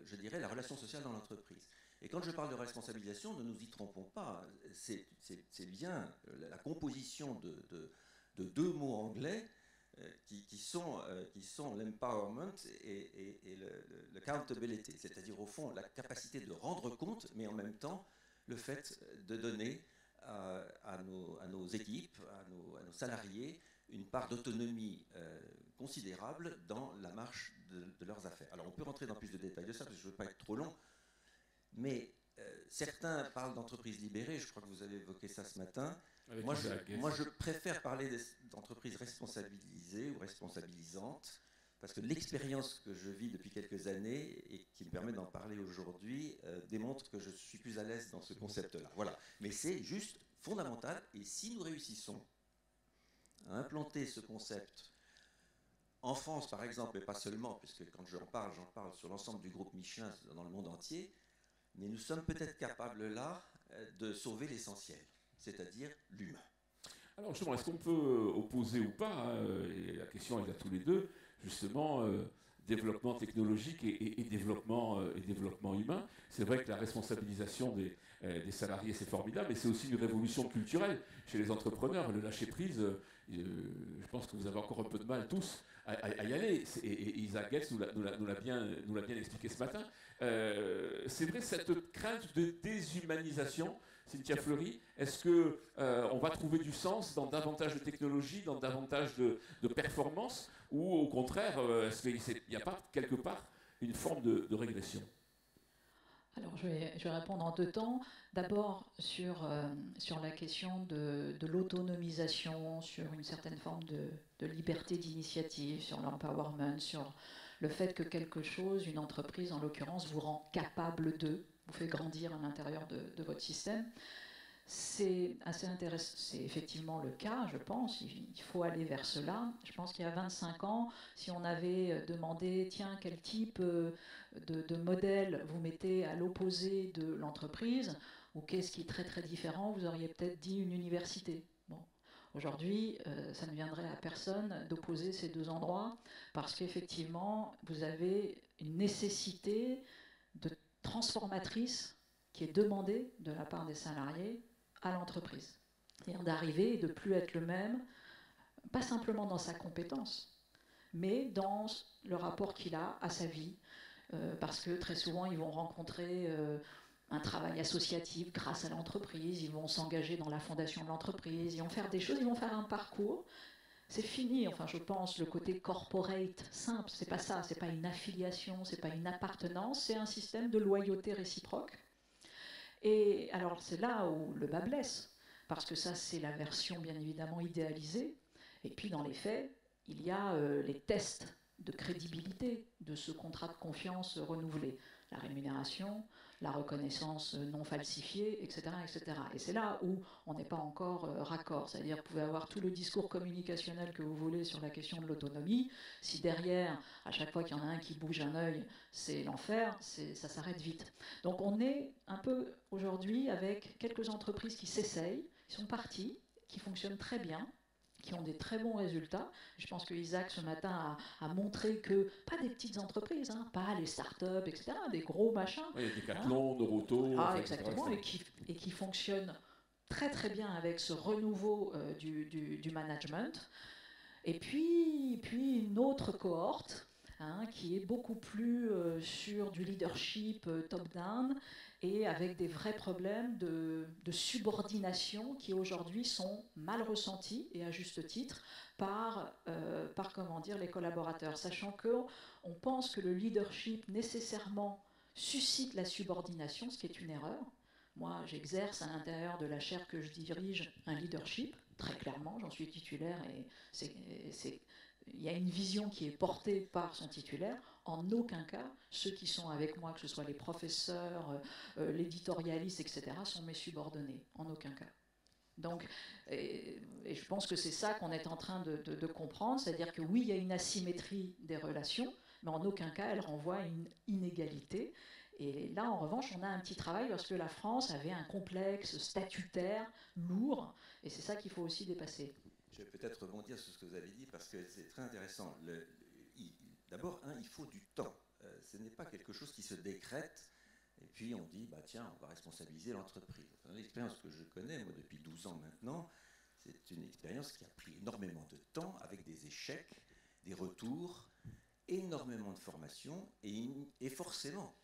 je dirais, la relation sociale dans l'entreprise. Et quand je parle de responsabilisation, ne nous y trompons pas, c'est bien la composition de deux mots anglais qui sont l'empowerment et l'accountability, c'est-à-dire au fond la capacité de rendre compte, mais en même temps le fait de donner à nos équipes, à nos salariés, une part d'autonomie considérable dans la marche de leurs affaires. Alors on peut rentrer dans plus de détails de ça, parce que je ne veux pas être trop long, mais certains parlent d'entreprises libérées, je crois que vous avez évoqué ça ce matin. Moi, je préfère parler d'entreprises responsabilisées ou responsabilisantes, parce que l'expérience que je vis depuis quelques années et qui me permet d'en parler aujourd'hui démontre que je suis plus à l'aise dans ce concept-là. Voilà. Mais c'est juste fondamental, et si nous réussissons à implanter ce concept en France, par exemple, et pas seulement, puisque quand j'en parle sur l'ensemble du groupe Michelin dans le monde entier, mais nous sommes peut-être capables là de sauver l'essentiel, c'est-à-dire l'humain. Alors justement, est-ce qu'on peut opposer ou pas, et la question est à tous les deux, justement, développement technologique et développement humain. C'est vrai que la responsabilisation des salariés, c'est formidable, mais c'est aussi une révolution culturelle chez les entrepreneurs. Le lâcher-prise, je pense que vous avez encore un peu de mal tous à y aller. Et Isaac Getz nous l'a bien expliqué ce matin. C'est vrai, cette crainte de déshumanisation, Cynthia Fleury, est-ce qu'on va trouver du sens dans davantage de technologie, dans davantage de performance, ou au contraire, est-ce qu'il n'y a pas quelque part une forme de régression? Alors je vais répondre en deux temps. D'abord sur la question de l'autonomisation, sur une certaine forme de liberté d'initiative, sur l'empowerment, sur le fait que quelque chose, une entreprise en l'occurrence, vous rend capable vous fait grandir à l'intérieur de votre système. C'est assez intéressant, c'est effectivement le cas, je pense, il faut aller vers cela. Je pense qu'il y a 25 ans, si on avait demandé, tiens, quel type de modèle vous mettez à l'opposé de l'entreprise, ou qu'est-ce qui est très très différent, vous auriez peut-être dit une université. Bon. Aujourd'hui, ça ne viendrait à personne d'opposer ces deux endroits, parce qu'effectivement, vous avez une nécessité transformatrice qui est demandée de la part des salariés à l'entreprise. C'est-à-dire d'arriver et de ne plus être le même, pas simplement dans sa compétence, mais dans le rapport qu'il a à sa vie, parce que très souvent, ils vont rencontrer un travail associatif grâce à l'entreprise, ils vont s'engager dans la fondation de l'entreprise, ils vont faire des choses, ils vont faire un parcours. C'est fini, enfin je pense, le côté corporate simple, c'est pas ça, c'est pas une affiliation, c'est pas une appartenance, c'est un système de loyauté réciproque. Et alors c'est là où le bas blesse, parce que ça c'est la version bien évidemment idéalisée, et puis dans les faits, il y a les tests de crédibilité de ce contrat de confiance renouvelé, la rémunération, la reconnaissance non falsifiée, etc. etc. Et c'est là où on n'est pas encore raccord. C'est-à-dire que vous pouvez avoir tout le discours communicationnel que vous voulez sur la question de l'autonomie. Si derrière, à chaque fois qu'il y en a un qui bouge un œil, c'est l'enfer, ça s'arrête vite. Donc on est un peu aujourd'hui avec quelques entreprises qui s'essayent, qui sont parties, qui fonctionnent très bien, qui ont des très bons résultats. Je pense que Isaac, ce matin, a montré que, pas des petites entreprises, hein, pas les startups, etc., des gros machins. Oui, Decathlon, Neuroto. Exactement, et qui fonctionnent très très bien avec ce renouveau du management. Et puis une autre cohorte, qui est beaucoup plus sur du leadership top-down, et avec des vrais problèmes de subordination qui aujourd'hui sont mal ressentis, et à juste titre, par comment dire, les collaborateurs, sachant qu'on pense que le leadership nécessairement suscite la subordination, ce qui est une erreur. Moi, j'exerce à l'intérieur de la chaire que je dirige un leadership, très clairement, j'en suis titulaire, et il y a une vision qui est portée par son titulaire. En aucun cas, ceux qui sont avec moi, que ce soit les professeurs, l'éditorialiste, etc., sont mes subordonnés. En aucun cas. Donc, et je pense que c'est ça qu'on est en train de comprendre, c'est-à-dire que oui, il y a une asymétrie des relations, mais en aucun cas, elle renvoie à une inégalité. Et là, en revanche, on a un petit travail parce que la France avait un complexe statutaire lourd, et c'est ça qu'il faut aussi dépasser. Je vais peut-être rebondir sur ce que vous avez dit parce que c'est très intéressant. D'abord, il faut du temps. Ce n'est pas quelque chose qui se décrète et puis on dit, tiens, on va responsabiliser l'entreprise. Enfin, l'expérience que je connais, moi, depuis 12 ans maintenant, c'est une expérience qui a pris énormément de temps avec des échecs, des retours, énormément de formation et forcément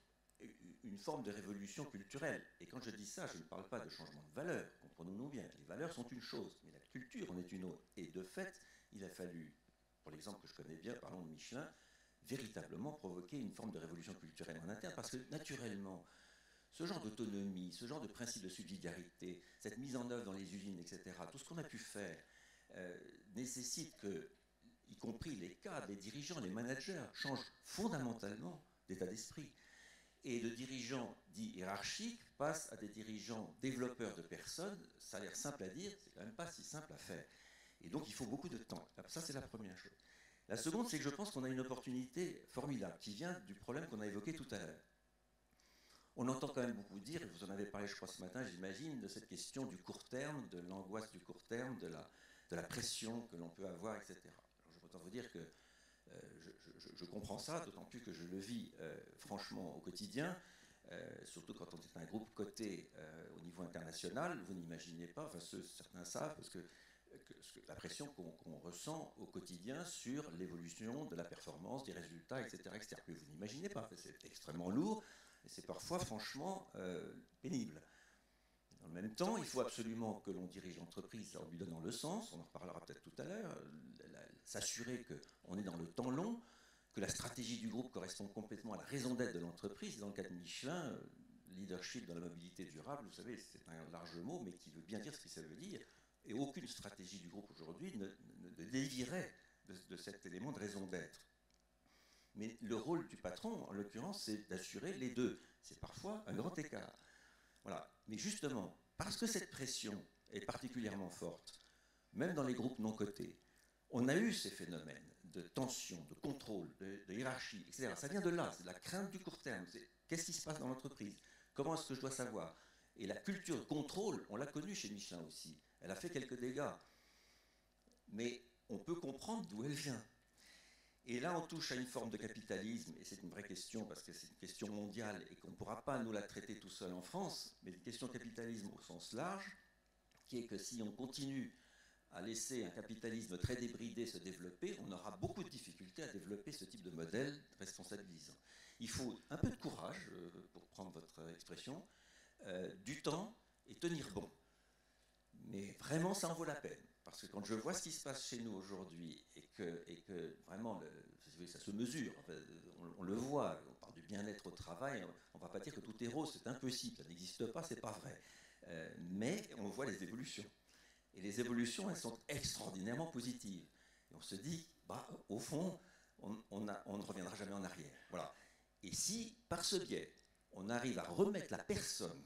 une forme de révolution culturelle. Et quand je dis ça, je ne parle pas de changement de valeur, comprenons-nous bien. Les valeurs sont une chose, mais la culture en est une autre. Et de fait, il a fallu, pour l'exemple que je connais bien, parlons de Michelin, véritablement provoquer une forme de révolution culturelle en interne, parce que naturellement, ce genre d'autonomie, ce genre de principe de subsidiarité, cette mise en œuvre dans les usines, etc., tout ce qu'on a pu faire nécessite qu'il y compris les cadres, les dirigeants, les managers, changent fondamentalement d'état d'esprit. Et de dirigeants dits hiérarchiques passent à des dirigeants développeurs de personnes. Ça a l'air simple à dire, c'est quand même pas si simple à faire. Et donc il faut beaucoup de temps. Ça, c'est la première chose. La seconde, c'est que je pense qu'on a une opportunité formidable qui vient du problème qu'on a évoqué tout à l'heure. On entend quand même beaucoup dire, et vous en avez parlé je crois ce matin, j'imagine, de cette question du court terme, de l'angoisse du court terme, de la pression que l'on peut avoir, etc. Alors, je peux autant vous dire que je comprends ça, d'autant plus que je le vis franchement au quotidien, surtout quand on est un groupe coté au niveau international. Vous n'imaginez pas, enfin certains savent, parce que la pression qu'on ressent au quotidien sur l'évolution de la performance, des résultats, etc. etc. Mais vous n'imaginez pas, c'est extrêmement lourd et c'est parfois franchement pénible. En même temps, il faut absolument que l'on dirige l'entreprise en lui donnant le sens, on en reparlera peut-être tout à l'heure, s'assurer qu'on est dans le temps long, que la stratégie du groupe correspond complètement à la raison d'être de l'entreprise. Dans le cas de Michelin, leadership dans la mobilité durable, vous savez, c'est un large mot, mais qui veut bien dire ce que ça veut dire. Et aucune stratégie du groupe aujourd'hui ne dévierait de cet élément de raison d'être. Mais le rôle du patron, en l'occurrence, c'est d'assurer les deux. C'est parfois un grand écart. Voilà. Mais justement, parce que cette pression est particulièrement forte, même dans les groupes non cotés, on a eu ces phénomènes de tension, de contrôle, de hiérarchie, etc. Ça vient de là, c'est de la crainte du court terme. Qu'est-ce qui se passe dans l'entreprise? Comment est-ce que je dois savoir? Et la culture de contrôle, on l'a connue chez Michelin aussi. Elle a fait quelques dégâts. Mais on peut comprendre d'où elle vient. Et là, on touche à une forme de capitalisme, et c'est une vraie question, parce que c'est une question mondiale, et qu'on ne pourra pas nous la traiter tout seul en France, mais une question de capitalisme au sens large, qui est que si on continue à laisser un capitalisme très débridé se développer, on aura beaucoup de difficultés à développer ce type de modèle responsabilisant. Il faut un peu de courage, pour prendre votre expression, du temps et tenir bon. Mais vraiment, ça en vaut la peine. Parce que quand je vois ce qui se passe chez nous aujourd'hui et que vraiment, ça se mesure, enfin, on le voit, on parle du bien-être au travail, on ne va pas dire que tout est rose, c'est impossible, ça n'existe pas, c'est pas vrai. Mais on voit les évolutions. Et les évolutions, elles sont extraordinairement positives. Et on se dit, bah, au fond, on ne reviendra jamais en arrière. Voilà. Et si, par ce biais, on arrive à remettre la personne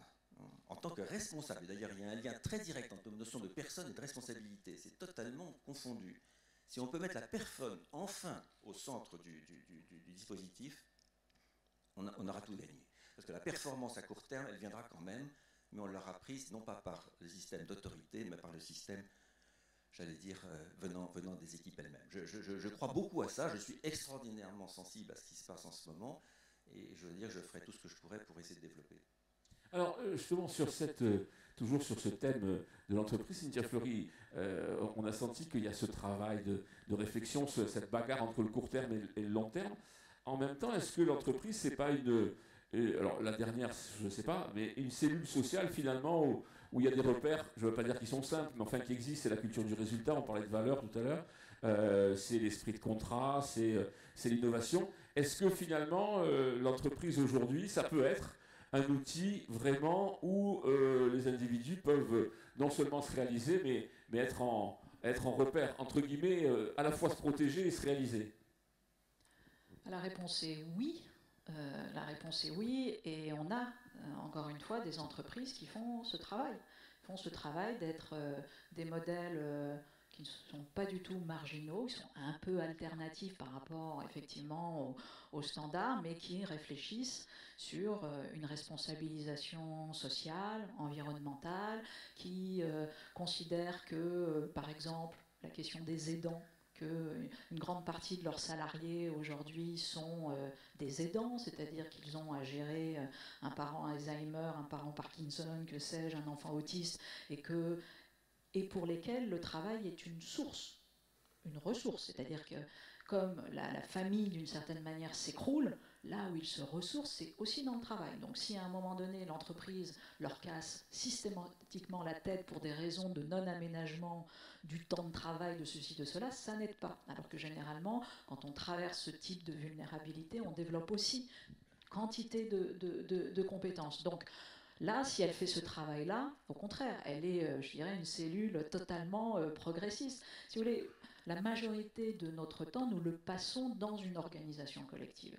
en tant que responsable, et d'ailleurs il y a un lien très direct entre la notion de personne et de responsabilité, c'est totalement confondu. Si on peut mettre la personne enfin au centre du dispositif, on aura tout gagné. Parce que la performance à court terme, elle viendra quand même, mais on l'aura prise non pas par le système d'autorité, mais par le système, j'allais dire, venant des équipes elles-mêmes. Je crois beaucoup à ça, je suis extraordinairement sensible à ce qui se passe en ce moment, et je veux dire, je ferai tout ce que je pourrais pour essayer de développer. Alors, justement, toujours sur ce thème de l'entreprise, Cynthia Fleury, on a senti qu'il y a ce travail de réflexion, cette bagarre entre le court terme et le long terme. En même temps, est-ce que l'entreprise, c'est pas alors la dernière, je ne sais pas, mais une cellule sociale finalement où il y a des repères, je ne veux pas dire qu'ils sont simples, mais enfin qui existent, c'est la culture du résultat, on parlait de valeur tout à l'heure, c'est l'esprit de contrat, c'est l'innovation. Est-ce que finalement, l'entreprise aujourd'hui, ça peut être un outil vraiment où les individus peuvent non seulement se réaliser, mais être en repère, entre guillemets, à la fois se protéger et se réaliser? La réponse est oui. La réponse est oui, et on a, encore une fois, des entreprises qui font ce travail. Ils font ce travail d'être des modèles qui ne sont pas du tout marginaux, qui sont un peu alternatifs par rapport, effectivement, aux standards, mais qui réfléchissent sur une responsabilisation sociale, environnementale, qui considèrent que, par exemple, la question des aidants, qu'une grande partie de leurs salariés aujourd'hui sont des aidants, c'est-à-dire qu'ils ont à gérer un parent Alzheimer, un parent Parkinson, que sais-je, un enfant autiste, et pour lesquels le travail est une source, une ressource, c'est-à-dire que comme la famille d'une certaine manière s'écroule, là où ils se ressourcent, c'est aussi dans le travail. Donc si à un moment donné l'entreprise leur casse systématiquement la tête pour des raisons de non-aménagement du temps de travail, de ceci, de cela, ça n'aide pas. Alors que généralement, quand on traverse ce type de vulnérabilité, on développe aussi quantité de compétences. Donc Là, si elle fait ce travail-là, au contraire, elle est, je dirais, une cellule totalement progressiste. Si vous voulez, la majorité de notre temps, nous le passons dans une organisation collective.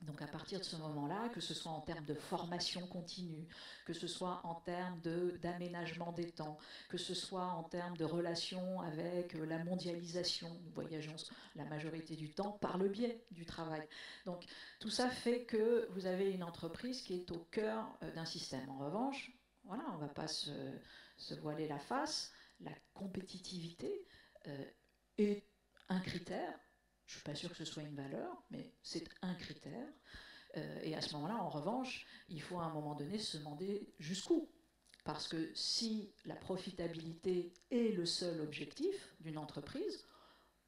Donc à partir de ce moment-là, que ce soit en termes de formation continue, que ce soit en termes d'aménagement des temps, que ce soit en termes de relations avec la mondialisation, nous voyageons la majorité du temps par le biais du travail. Donc tout ça fait que vous avez une entreprise qui est au cœur d'un système. En revanche, voilà, on ne va pas se voiler la face, la compétitivité est un critère. Je ne suis pas sûre que ce soit une valeur, mais c'est un critère. Et à ce moment-là, en revanche, il faut à un moment donné se demander jusqu'où. Parce que si la profitabilité est le seul objectif d'une entreprise,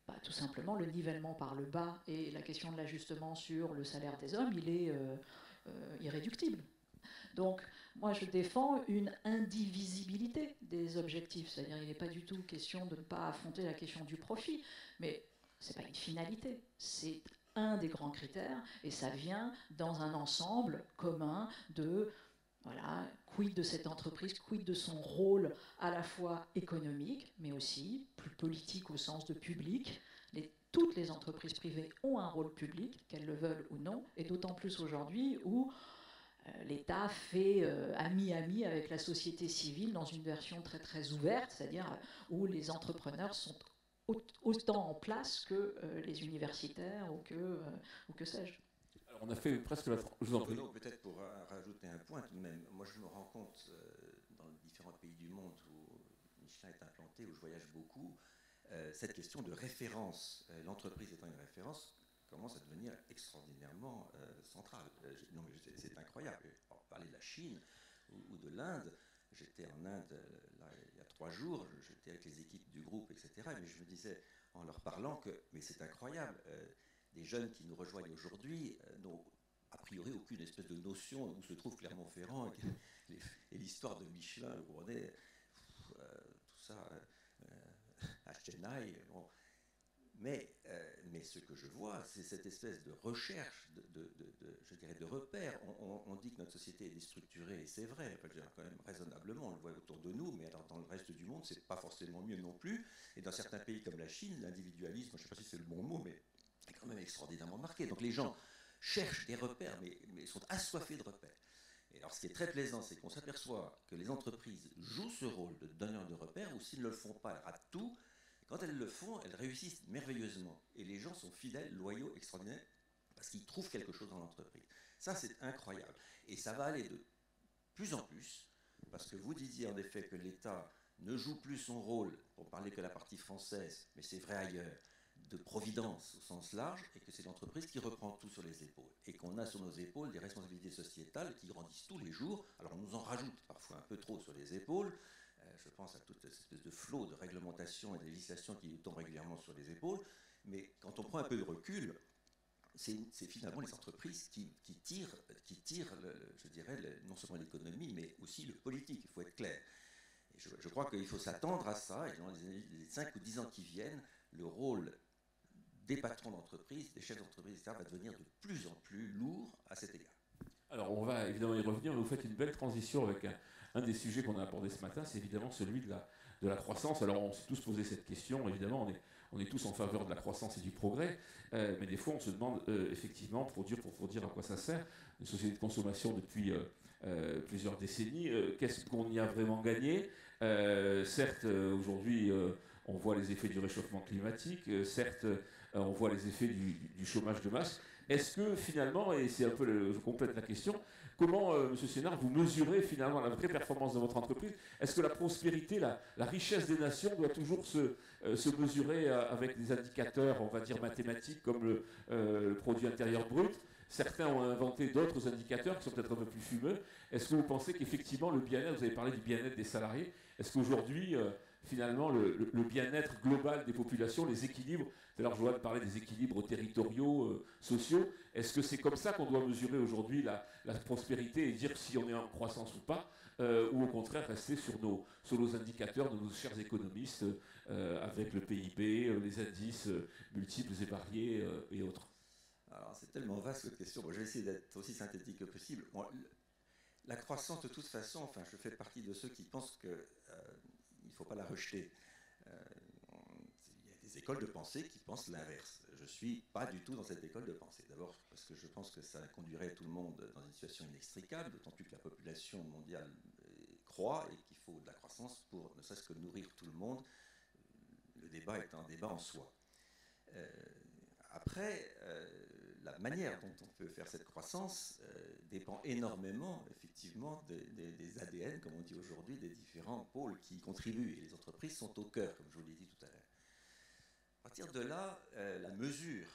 bah, tout simplement le nivellement par le bas et la question de l'ajustement sur le salaire des hommes, il est irréductible. Donc, moi, je défends une indivisibilité des objectifs. C'est-à-dire, il n'est pas du tout question de ne pas affronter la question du profit, mais ce n'est pas une finalité, c'est un des grands critères, et ça vient dans un ensemble commun de, voilà, quid de cette entreprise, quid de son rôle à la fois économique, mais aussi plus politique au sens de public. Toutes les entreprises privées ont un rôle public, qu'elles le veulent ou non, et d'autant plus aujourd'hui où l'État fait ami-ami avec la société civile dans une version très très ouverte, c'est-à-dire où les entrepreneurs sont autant en place que les universitaires ou que sais-je. Alors on a fait presque la... Je vous en prie. Peut-être pour rajouter un point tout de même. Moi je me rends compte dans les différents pays du monde où Michelin est implanté, où je voyage beaucoup, cette question de référence, l'entreprise étant une référence, commence à devenir extraordinairement centrale. Non mais c'est incroyable. On parlait de la Chine ou de l'Inde. J'étais en Inde là, il y a 3 jours, j'étais avec les équipes du groupe, etc. Mais je me disais, en leur parlant, que mais c'est incroyable, des jeunes qui nous rejoignent aujourd'hui n'ont a priori aucune espèce de notion où se trouve Clermont-Ferrand et l'histoire de Michelin, le Gournay, tout ça, à Chennai. Bon. Mais ce que je vois, c'est cette espèce de recherche, je dirais, de repères. On dit que notre société est déstructurée, et c'est vrai, enfin, quand même raisonnablement, on le voit autour de nous, mais alors dans le reste du monde, c'est pas forcément mieux non plus. Et dans certains pays comme la Chine, l'individualisme, je ne sais pas si c'est le bon mot, mais est quand même extraordinairement marqué. Donc les gens cherchent des repères, mais sont assoiffés de repères. Et alors ce qui est très plaisant, c'est qu'on s'aperçoit que les entreprises jouent ce rôle de donneur de repères, ou s'ils ne le font pas, elles ratent tout. Quand elles le font, elles réussissent merveilleusement. Et les gens sont fidèles, loyaux, extraordinaires, parce qu'ils trouvent quelque chose dans l'entreprise. Ça, c'est incroyable. Et ça va aller de plus en plus, parce que vous disiez en effet que l'État ne joue plus son rôle, pour parler que de la partie française, mais c'est vrai ailleurs, de providence au sens large, et que c'est l'entreprise qui reprend tout sur les épaules. Et qu'on a sur nos épaules des responsabilités sociétales qui grandissent tous les jours. Alors on nous en rajoute parfois un peu trop sur les épaules. Je pense à toute cette espèce de flot de réglementation et de législation qui nous tombe régulièrement sur les épaules. Mais quand on prend un peu de recul, c'est finalement les entreprises qui tirent je dirais, non seulement l'économie, mais aussi le politique, il faut être clair. Et je crois qu'il faut s'attendre à ça, et dans les 5 ou 10 ans qui viennent, le rôle des patrons d'entreprise, des chefs d'entreprise, etc., va devenir de plus en plus lourd à cet égard. Alors on va évidemment y revenir, mais vous faites une belle transition avec un des sujets qu'on a abordé ce matin, c'est évidemment celui de la croissance. Alors on s'est tous posé cette question, évidemment, on est tous en faveur de la croissance et du progrès, mais des fois on se demande effectivement, pour dire à quoi ça sert, une société de consommation depuis plusieurs décennies, qu'est-ce qu'on y a vraiment gagné? Certes, aujourd'hui, on voit les effets du réchauffement climatique, certes, on voit les effets du chômage de masse. Est-ce que finalement, et c'est un peu, je complète la question, comment, M. Sénard, vous mesurez finalement la vraie performance de votre entreprise? Est-ce que la prospérité, la richesse des nations doit toujours se mesurer avec des indicateurs, on va dire, mathématiques, comme le produit intérieur brut? Certains ont inventé d'autres indicateurs qui sont peut-être un peu plus fumeux. Est-ce que vous pensez qu'effectivement, le bien-être, vous avez parlé du bien-être des salariés, est-ce qu'aujourd'hui, finalement, le bien-être global des populations, les équilibres, tout à l'heure Joanne parlait des équilibres territoriaux, sociaux, est-ce que c'est comme ça qu'on doit mesurer aujourd'hui la prospérité et dire si on est en croissance ou pas, ou au contraire rester sur nos indicateurs de nos chers économistes, avec le PIB, les indices multiples et variés et autres? Alors c'est tellement vaste cette question, moi, je vais essayer d'être aussi synthétique que possible. Bon, La croissance, de toute façon, enfin, je fais partie de ceux qui pensent qu'il ne faut pas la rejeter. Il y a des écoles de pensée qui pensent l'inverse. Je ne suis pas du tout dans cette école de pensée. D'abord parce que je pense que ça conduirait tout le monde dans une situation inextricable, d'autant plus que la population mondiale croît et qu'il faut de la croissance pour ne serait-ce que nourrir tout le monde. Le débat est un débat en soi. Après, la manière dont on peut faire cette croissance dépend énormément, effectivement, des ADN, comme on dit aujourd'hui, des différents pôles qui y contribuent. Et les entreprises sont au cœur, comme je vous l'ai dit tout à l'heure. À partir de là, la mesure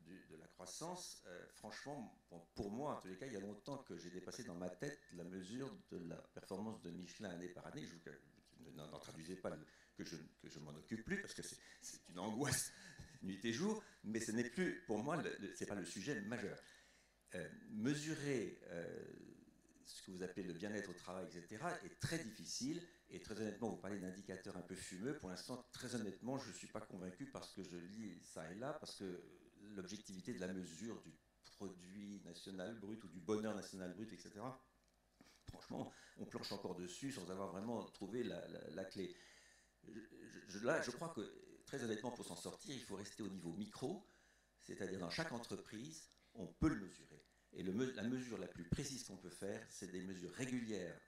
de la croissance, franchement, bon, pour moi, en tous les cas, il y a longtemps que j'ai dépassé dans ma tête la mesure de la performance de Michelin année par année. N'en traduisez pas que je m'en occupe plus, parce que c'est une angoisse nuit et jour, mais ce n'est plus, pour moi, ce n'est pas le sujet majeur. Mesurer ce que vous appelez le bien-être au travail, etc., est très difficile, et très honnêtement, vous parlez d'indicateurs un peu fumeux. Pour l'instant, très honnêtement, je ne suis pas convaincu parce que je lis ça et là, parce que l'objectivité de la mesure du produit national brut ou du bonheur national brut, etc., franchement, on planche encore dessus sans avoir vraiment trouvé la clé. Là, je crois que, très honnêtement, pour s'en sortir, il faut rester au niveau micro, c'est-à-dire dans chaque entreprise, on peut le mesurer. Et la mesure la plus précise qu'on peut faire, c'est des mesures régulières,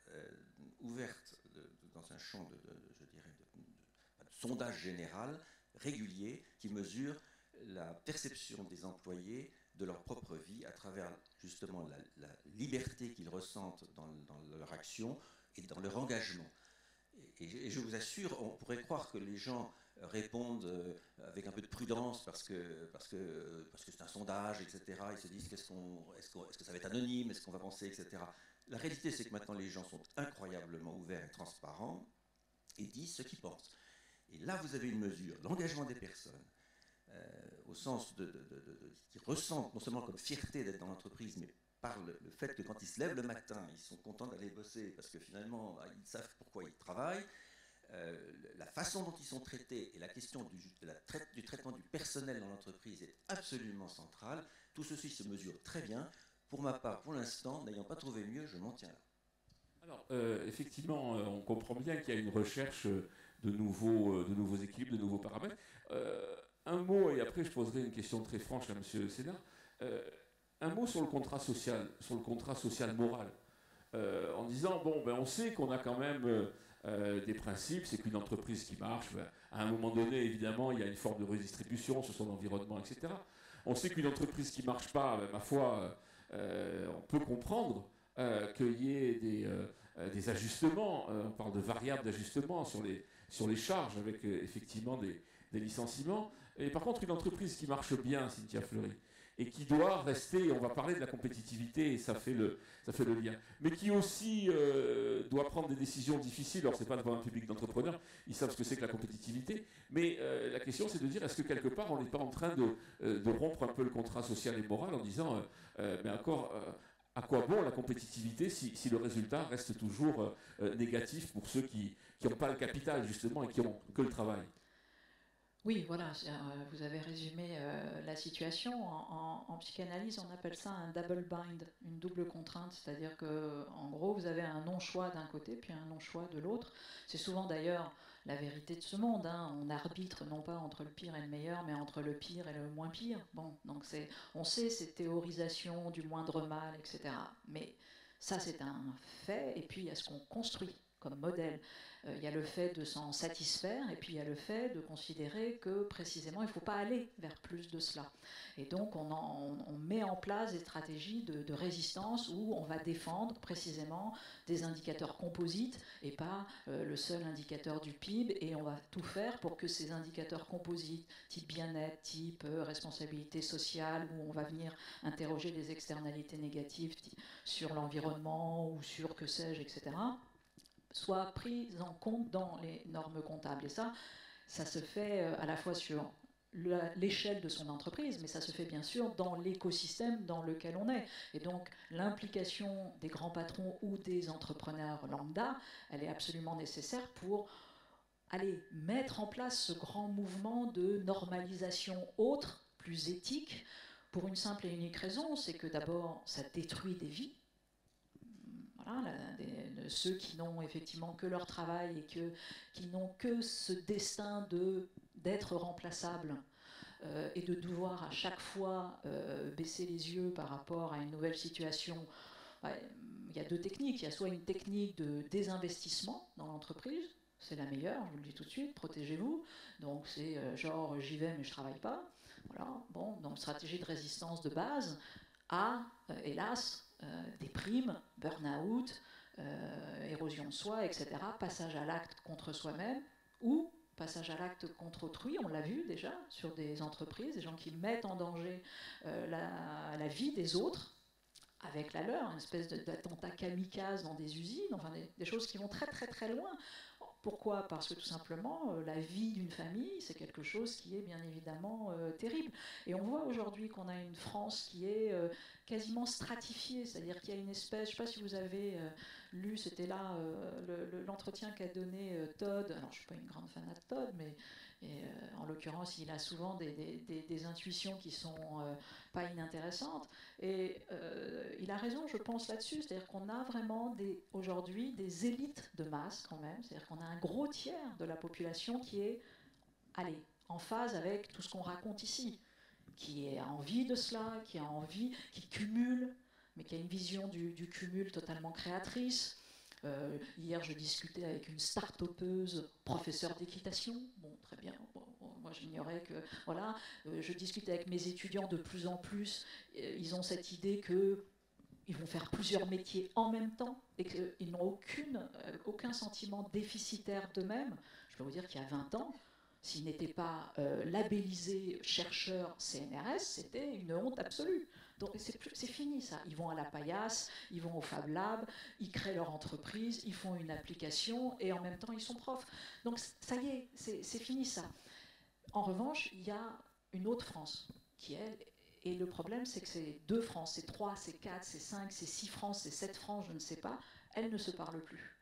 ouvertes dans un champ de sondage général, régulier, qui mesure la perception des employés de leur propre vie à travers justement la liberté qu'ils ressentent dans leur action et dans leur engagement. Et je vous assure, on pourrait croire que les gens répondent avec un peu de prudence parce que c'est un sondage, etc. Ils se disent est-ce que ça va être anonyme, est-ce qu'on va penser, etc. La réalité, c'est que maintenant les gens sont incroyablement ouverts et transparents et disent ce qu'ils pensent. Et là, vous avez une mesure, l'engagement des personnes, au sens qui ressentent non seulement comme fierté d'être dans l'entreprise, mais par le fait que quand ils se lèvent le matin, ils sont contents d'aller bosser parce que finalement, ils savent pourquoi ils travaillent. La façon dont ils sont traités et la question du traitement du personnel dans l'entreprise est absolument centrale. Tout ceci se mesure très bien. Pour ma part, pour l'instant, n'ayant pas trouvé mieux, je m'en tiens là. Alors, effectivement, on comprend bien qu'il y a une recherche de nouveaux équilibres, de nouveaux paramètres. Un mot, et après je poserai une question très franche à M. Sénat. Un mot sur le contrat social moral, en disant, bon, ben, on sait qu'on a quand même des principes, c'est qu'une entreprise qui marche, ben, à un moment donné, évidemment, il y a une forme de redistribution sur son environnement, etc. On sait qu'une entreprise qui ne marche pas, ben, ma foi, on peut comprendre qu'il y ait des ajustements, on parle de variables d'ajustement sur les charges, avec effectivement des licenciements. Et par contre, une entreprise qui marche bien, Cynthia Fleury, et qui doit rester, on va parler de la compétitivité, et ça fait le lien, mais qui aussi doit prendre des décisions difficiles. Alors, ce n'est pas devant un public d'entrepreneurs, ils savent ce que c'est que la compétitivité, mais la question, c'est de dire, est-ce que quelque part, on n'est pas en train de rompre un peu le contrat social et moral en disant, mais encore, à quoi bon la compétitivité si le résultat reste toujours négatif pour ceux qui n'ont pas le capital, justement, et qui n'ont que le travail? Oui, voilà, vous avez résumé la situation. En psychanalyse, on appelle ça un double bind, une double contrainte, c'est-à-dire qu'en gros, vous avez un non-choix d'un côté, puis un non-choix de l'autre. C'est souvent d'ailleurs la vérité de ce monde, hein. On arbitre non pas entre le pire et le meilleur, mais entre le pire et le moins pire. Bon, donc on sait ces théorisations du moindre mal, etc. Mais ça, c'est un fait, et puis il y a ce qu'on construit comme modèle. Il y a le fait de s'en satisfaire, et puis il y a le fait de considérer que précisément il ne faut pas aller vers plus de cela. Et donc on met en place des stratégies de résistance où on va défendre précisément des indicateurs composites et pas le seul indicateur du PIB, et on va tout faire pour que ces indicateurs composites, type bien-être, type responsabilité sociale, où on va venir interroger les externalités négatives sur l'environnement ou sur que sais-je, etc., soit prise en compte dans les normes comptables. Et ça se fait à la fois sur l'échelle de son entreprise, mais ça se fait bien sûr dans l'écosystème dans lequel on est. Et donc l'implication des grands patrons ou des entrepreneurs lambda, elle est absolument nécessaire pour aller mettre en place ce grand mouvement de normalisation autre, plus éthique, pour une simple et unique raison, c'est que d'abord ça détruit des vies. voilà, de ceux qui n'ont effectivement que leur travail et qui n'ont que ce destin d'être remplaçables et de devoir à chaque fois baisser les yeux par rapport à une nouvelle situation. Il y a deux techniques. Il y a soit une technique de désinvestissement dans l'entreprise, c'est la meilleure, je vous le dis tout de suite, protégez-vous. Donc c'est genre j'y vais mais je ne travaille pas. Voilà. Bon, donc stratégie de résistance de base à, hélas, des primes, burn-out, érosion de soi, etc., passage à l'acte contre soi-même ou passage à l'acte contre autrui, on l'a vu déjà sur des entreprises, des gens qui mettent en danger la vie des autres avec la leur, une espèce d'attentat kamikaze dans des usines, enfin des choses qui vont très très très loin. Pourquoi ? Parce que tout simplement, la vie d'une famille, c'est quelque chose qui est bien évidemment terrible. Et on voit aujourd'hui qu'on a une France qui est quasiment stratifiée, c'est-à-dire qu'il y a une espèce, je ne sais pas si vous avez lu, c'était là l'entretien qu'a donné Todd, alors je ne suis pas une grande fan de Todd, mais en l'occurrence, il a souvent des intuitions qui ne sont pas inintéressantes. Et il a raison, je pense, là-dessus. C'est-à-dire qu'on a vraiment aujourd'hui des élites de masse, quand même. C'est-à-dire qu'on a un gros tiers de la population qui est, allez, en phase avec tout ce qu'on raconte ici, qui a envie de cela, qui a envie, qui cumule, mais qui a une vision du cumul totalement créatrice. Hier, je discutais avec une start-upeuse, professeure d'équitation. Bon, très bien. Bon, moi, j'ignorais que... Voilà. Je discutais avec mes étudiants de plus en plus. Ils ont cette idée qu'ils vont faire plusieurs métiers en même temps et qu'ils n'ont aucun sentiment déficitaire d'eux-mêmes. Je peux vous dire qu'il y a 20 ans, s'ils n'étaient pas labellisés chercheurs CNRS, c'était une honte absolue. Donc c'est fini ça. Ils vont à la paillasse, ils vont au Fab Lab, ils créent leur entreprise, ils font une application et en même temps ils sont profs. Donc ça y est, c'est fini ça. En revanche, il y a une autre France qui elle, et le problème c'est que c'est 2 France, c'est 3, c'est 4, c'est 5, c'est 6 France, c'est 7 France, je ne sais pas, elles ne se parlent plus.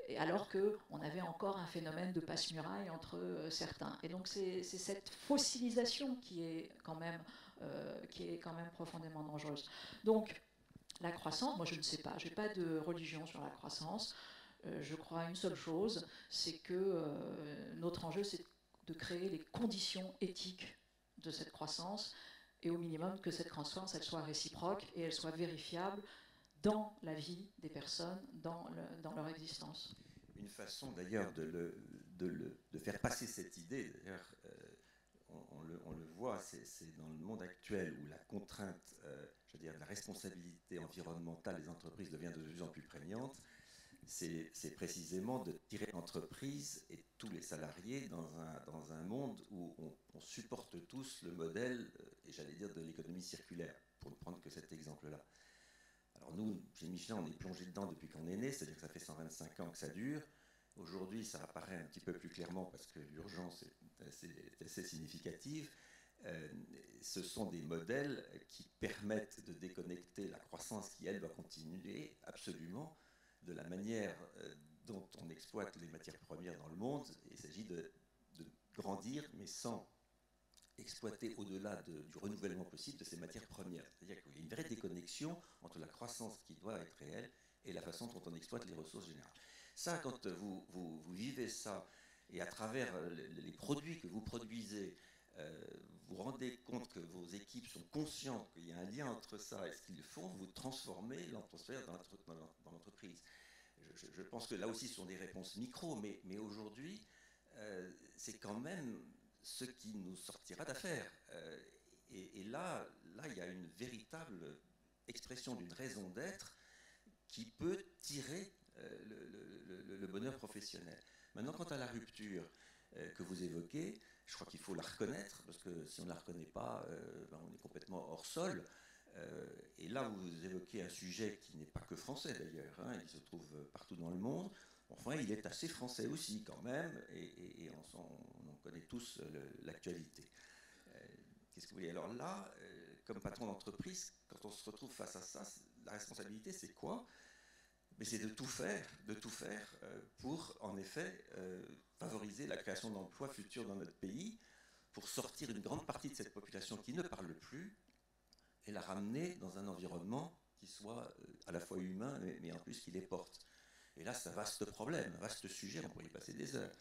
Et alors qu'on avait encore un phénomène de passe-muraille entre certains. Et donc c'est cette fossilisation qui est quand même profondément dangereuse. Donc la croissance, moi je ne sais pas, je n'ai pas de religion sur la croissance. Je crois à une seule chose, c'est que notre enjeu c'est de créer les conditions éthiques de cette croissance et au minimum que cette croissance elle soit réciproque et elle soit vérifiable dans la vie des personnes, dans leur existence. Une façon d'ailleurs de faire passer cette idée, d'ailleurs, on le voit, c'est dans le monde actuel où la contrainte, je veux dire, la responsabilité environnementale des entreprises devient de plus en plus prégnante, c'est précisément de tirer l'entreprise et tous les salariés dans un monde où on supporte tous le modèle, et j'allais dire de l'économie circulaire, pour ne prendre que cet exemple-là. Alors nous, chez Michelin, on est plongé dedans depuis qu'on est né, c'est-à-dire que ça fait 125 ans que ça dure. Aujourd'hui, ça apparaît un petit peu plus clairement parce que l'urgence est assez significative. Ce sont des modèles qui permettent de déconnecter la croissance qui, elle, doit continuer absolument de la manière dont on exploite les matières premières dans le monde. Il s'agit de grandir, mais sans exploiter au-delà du renouvellement possible de ces matières premières. C'est-à-dire qu'il y a une vraie déconnexion entre la croissance qui doit être réelle et la façon dont on exploite les ressources générales. Ça, quand vous vivez ça, et à travers les produits que vous produisez, vous rendez compte que vos équipes sont conscientes qu'il y a un lien entre ça et ce qu'ils font, vous transformez l'atmosphère dans l'entreprise. Je pense que là aussi, ce sont des réponses micro, mais aujourd'hui, c'est quand même ce qui nous sortira d'affaire. Et là, il y a une véritable expression d'une raison d'être qui peut tirer le bonheur professionnel. Maintenant, quant à la rupture que vous évoquez, je crois qu'il faut la reconnaître, parce que si on ne la reconnaît pas, on est complètement hors sol. Et là, vous évoquez un sujet qui n'est pas que français d'ailleurs, hein, il se trouve partout dans le monde. Enfin, il est assez français aussi quand même, et on en connaît tous l'actualité. Qu'est-ce que vous voulez ? Alors là, comme patron d'entreprise, quand on se retrouve face à ça, la responsabilité, c'est quoi ? Mais c'est de tout faire pour, en effet, favoriser la création d'emplois futurs dans notre pays, pour sortir une grande partie de cette population qui ne parle plus et la ramener dans un environnement qui soit à la fois humain, mais en plus qui les porte. Et là, c'est un vaste problème, un vaste sujet, on pourrait y passer des heures.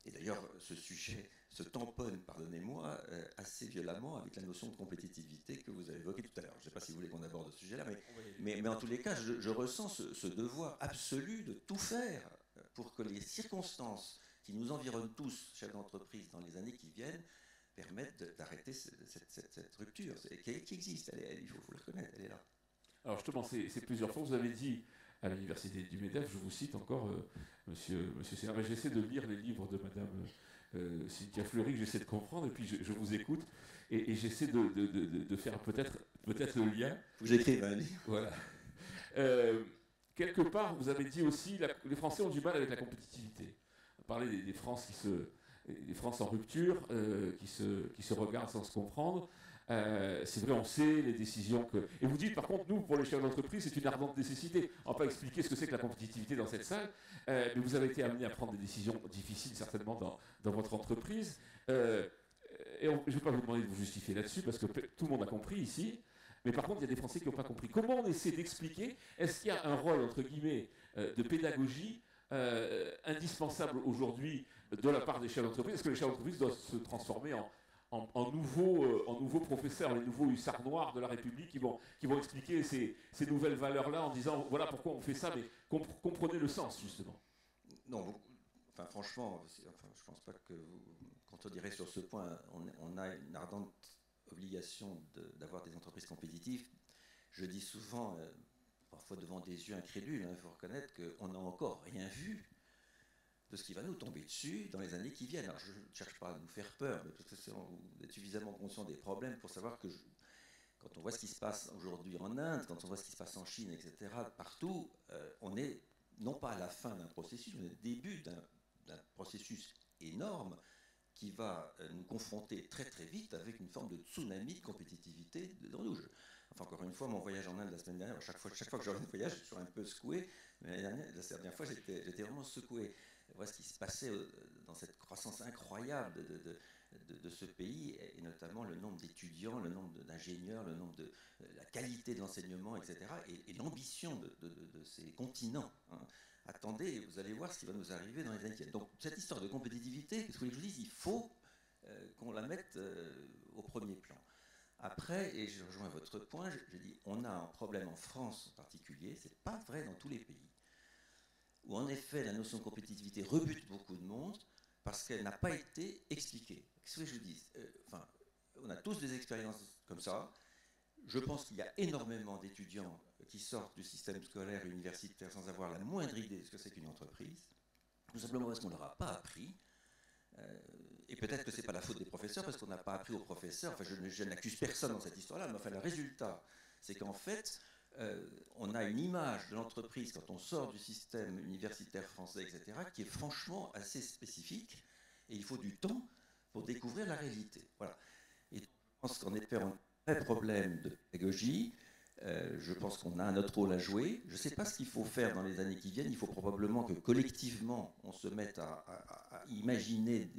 Et d'ailleurs, ce sujet se tamponne, pardonnez-moi, assez violemment avec la notion de compétitivité que vous avez évoquée tout à l'heure. Je ne sais pas si vous voulez qu'on aborde ce sujet-là, mais en tous les cas, je ressens ce devoir absolu de tout faire pour que les circonstances qui nous environnent tous, chefs d'entreprise, dans les années qui viennent, permettent d'arrêter cette rupture qui existe. Il faut le reconnaître, elle est là. Alors justement, c'est plusieurs fois, vous avez dit à l'université du MEDEF, je vous cite encore, monsieur Sénard, j'essaie de lire les livres de madame Cynthia Fleury, que j'essaie de comprendre, et puis je vous écoute, et j'essaie de faire peut-être le lien. Vous écrivez un livre. Voilà. Quelque part, vous avez dit aussi, les Français ont du mal avec la compétitivité. On parlait des France des France en rupture, qui se regardent sans se comprendre. C'est vrai, on sait les décisions que... Et vous dites, par contre, nous, pour les chefs d'entreprise, c'est une ardente nécessité. On ne va pas expliquer ce que c'est que la compétitivité dans cette salle, mais vous avez été amené à prendre des décisions difficiles, certainement, dans votre entreprise. Et je ne vais pas vous demander de vous justifier là-dessus, parce que tout le monde a compris ici. Mais par contre, il y a des Français qui n'ont pas compris. Comment on essaie d'expliquer? Est-ce qu'il y a un rôle, entre guillemets, de pédagogie indispensable aujourd'hui de la part des chefs d'entreprise? Est-ce que les chefs d'entreprise doivent se transformer en nouveaux professeurs, les nouveaux hussards noirs de la République qui vont expliquer ces nouvelles valeurs-là en disant voilà pourquoi on fait ça, mais comprenez le sens, justement? Non, franchement, je ne pense pas que vous contredirez sur ce point. On a une ardente obligation d'avoir des entreprises compétitives. Je dis souvent, parfois devant des yeux incrédules, il faut reconnaître qu'on n'a encore rien vu de ce qui va nous tomber dessus dans les années qui viennent. Alors je ne cherche pas à nous faire peur, mais parce que vous êtes suffisamment conscient des problèmes pour savoir que quand on voit ce qui se passe aujourd'hui en Inde, quand on voit ce qui se passe en Chine, etc., partout, on est non pas à la fin d'un processus, mais au début d'un processus énorme qui va nous confronter très très vite avec une forme de tsunami de compétitivité dans nous. Encore une fois, mon voyage en Inde la semaine dernière, chaque fois que je reviens de voyage, je suis un peu secoué, mais la dernière fois, j'étais vraiment secoué. Voilà ce qui se passait dans cette croissance incroyable de ce pays, et notamment le nombre d'étudiants, le nombre d'ingénieurs, le nombre la qualité de l'enseignement, etc., et l'ambition de ces continents. Attendez, vous allez voir ce qui va nous arriver dans les années qui viennent. Donc cette histoire de compétitivité, qu'est-ce que je vous dis, il faut qu'on la mette au premier plan. Après, et je rejoins votre point, je dis, on a un problème en France en particulier, c'est pas vrai dans tous les pays, où en effet la notion de compétitivité rebute beaucoup de monde parce qu'elle n'a pas été expliquée. Qu'est-ce que je vous dis, on a tous des expériences comme ça. Je pense qu'il y a énormément d'étudiants qui sortent du système scolaire et universitaire sans avoir la moindre idée de ce que c'est qu'une entreprise, tout simplement parce qu'on ne leur a pas appris. Et peut-être que ce n'est pas la faute des professeurs, parce qu'on n'a pas appris aux professeurs. Enfin, je n'accuse personne dans cette histoire-là, mais enfin, le résultat, c'est qu'en fait, on a une image de l'entreprise quand on sort du système universitaire français, etc., qui est franchement assez spécifique, et il faut du temps pour découvrir la réalité. Voilà. Et je pense qu'en effet, on a un vrai problème de pédagogie. Je pense qu'on a un autre rôle à jouer. Je ne sais pas ce qu'il faut faire dans les années qui viennent. Il faut probablement que collectivement, on se mette à imaginer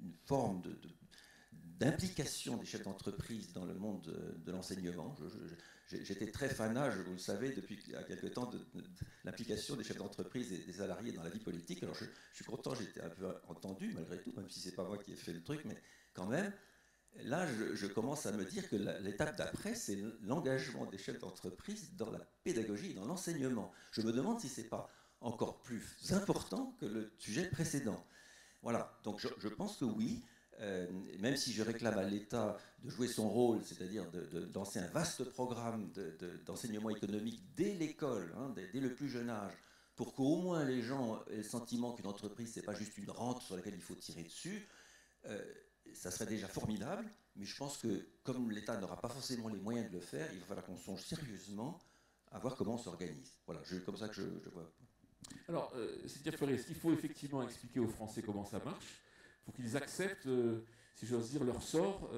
une forme d'implication des chefs d'entreprise dans le monde de l'enseignement. J'étais très fanat, vous le savez, depuis il y a quelque temps, de l'implication des chefs d'entreprise et des salariés dans la vie politique. Alors je suis content, j'ai été un peu entendu malgré tout, même si ce n'est pas moi qui ai fait le truc, mais quand même. Là, je commence à me dire que l'étape d'après, c'est l'engagement des chefs d'entreprise dans la pédagogie et dans l'enseignement. Je me demande si ce n'est pas encore plus important que le sujet précédent. Voilà, donc je pense que oui, même si je réclame à l'État de jouer son rôle, c'est-à-dire de lancer un vaste programme d'enseignement économique dès l'école, dès le plus jeune âge, pour qu'au moins les gens aient le sentiment qu'une entreprise, ce n'est pas juste une rente sur laquelle il faut tirer dessus, ça serait déjà formidable, mais je pense que comme l'État n'aura pas forcément les moyens de le faire, il va falloir qu'on songe sérieusement à voir comment on s'organise. Voilà, comme ça que je vois. Alors, Cynthia Fleury, est-ce qu'il faut effectivement expliquer aux Français comment ça marche? Il faut qu'ils acceptent, si j'ose dire, leur sort,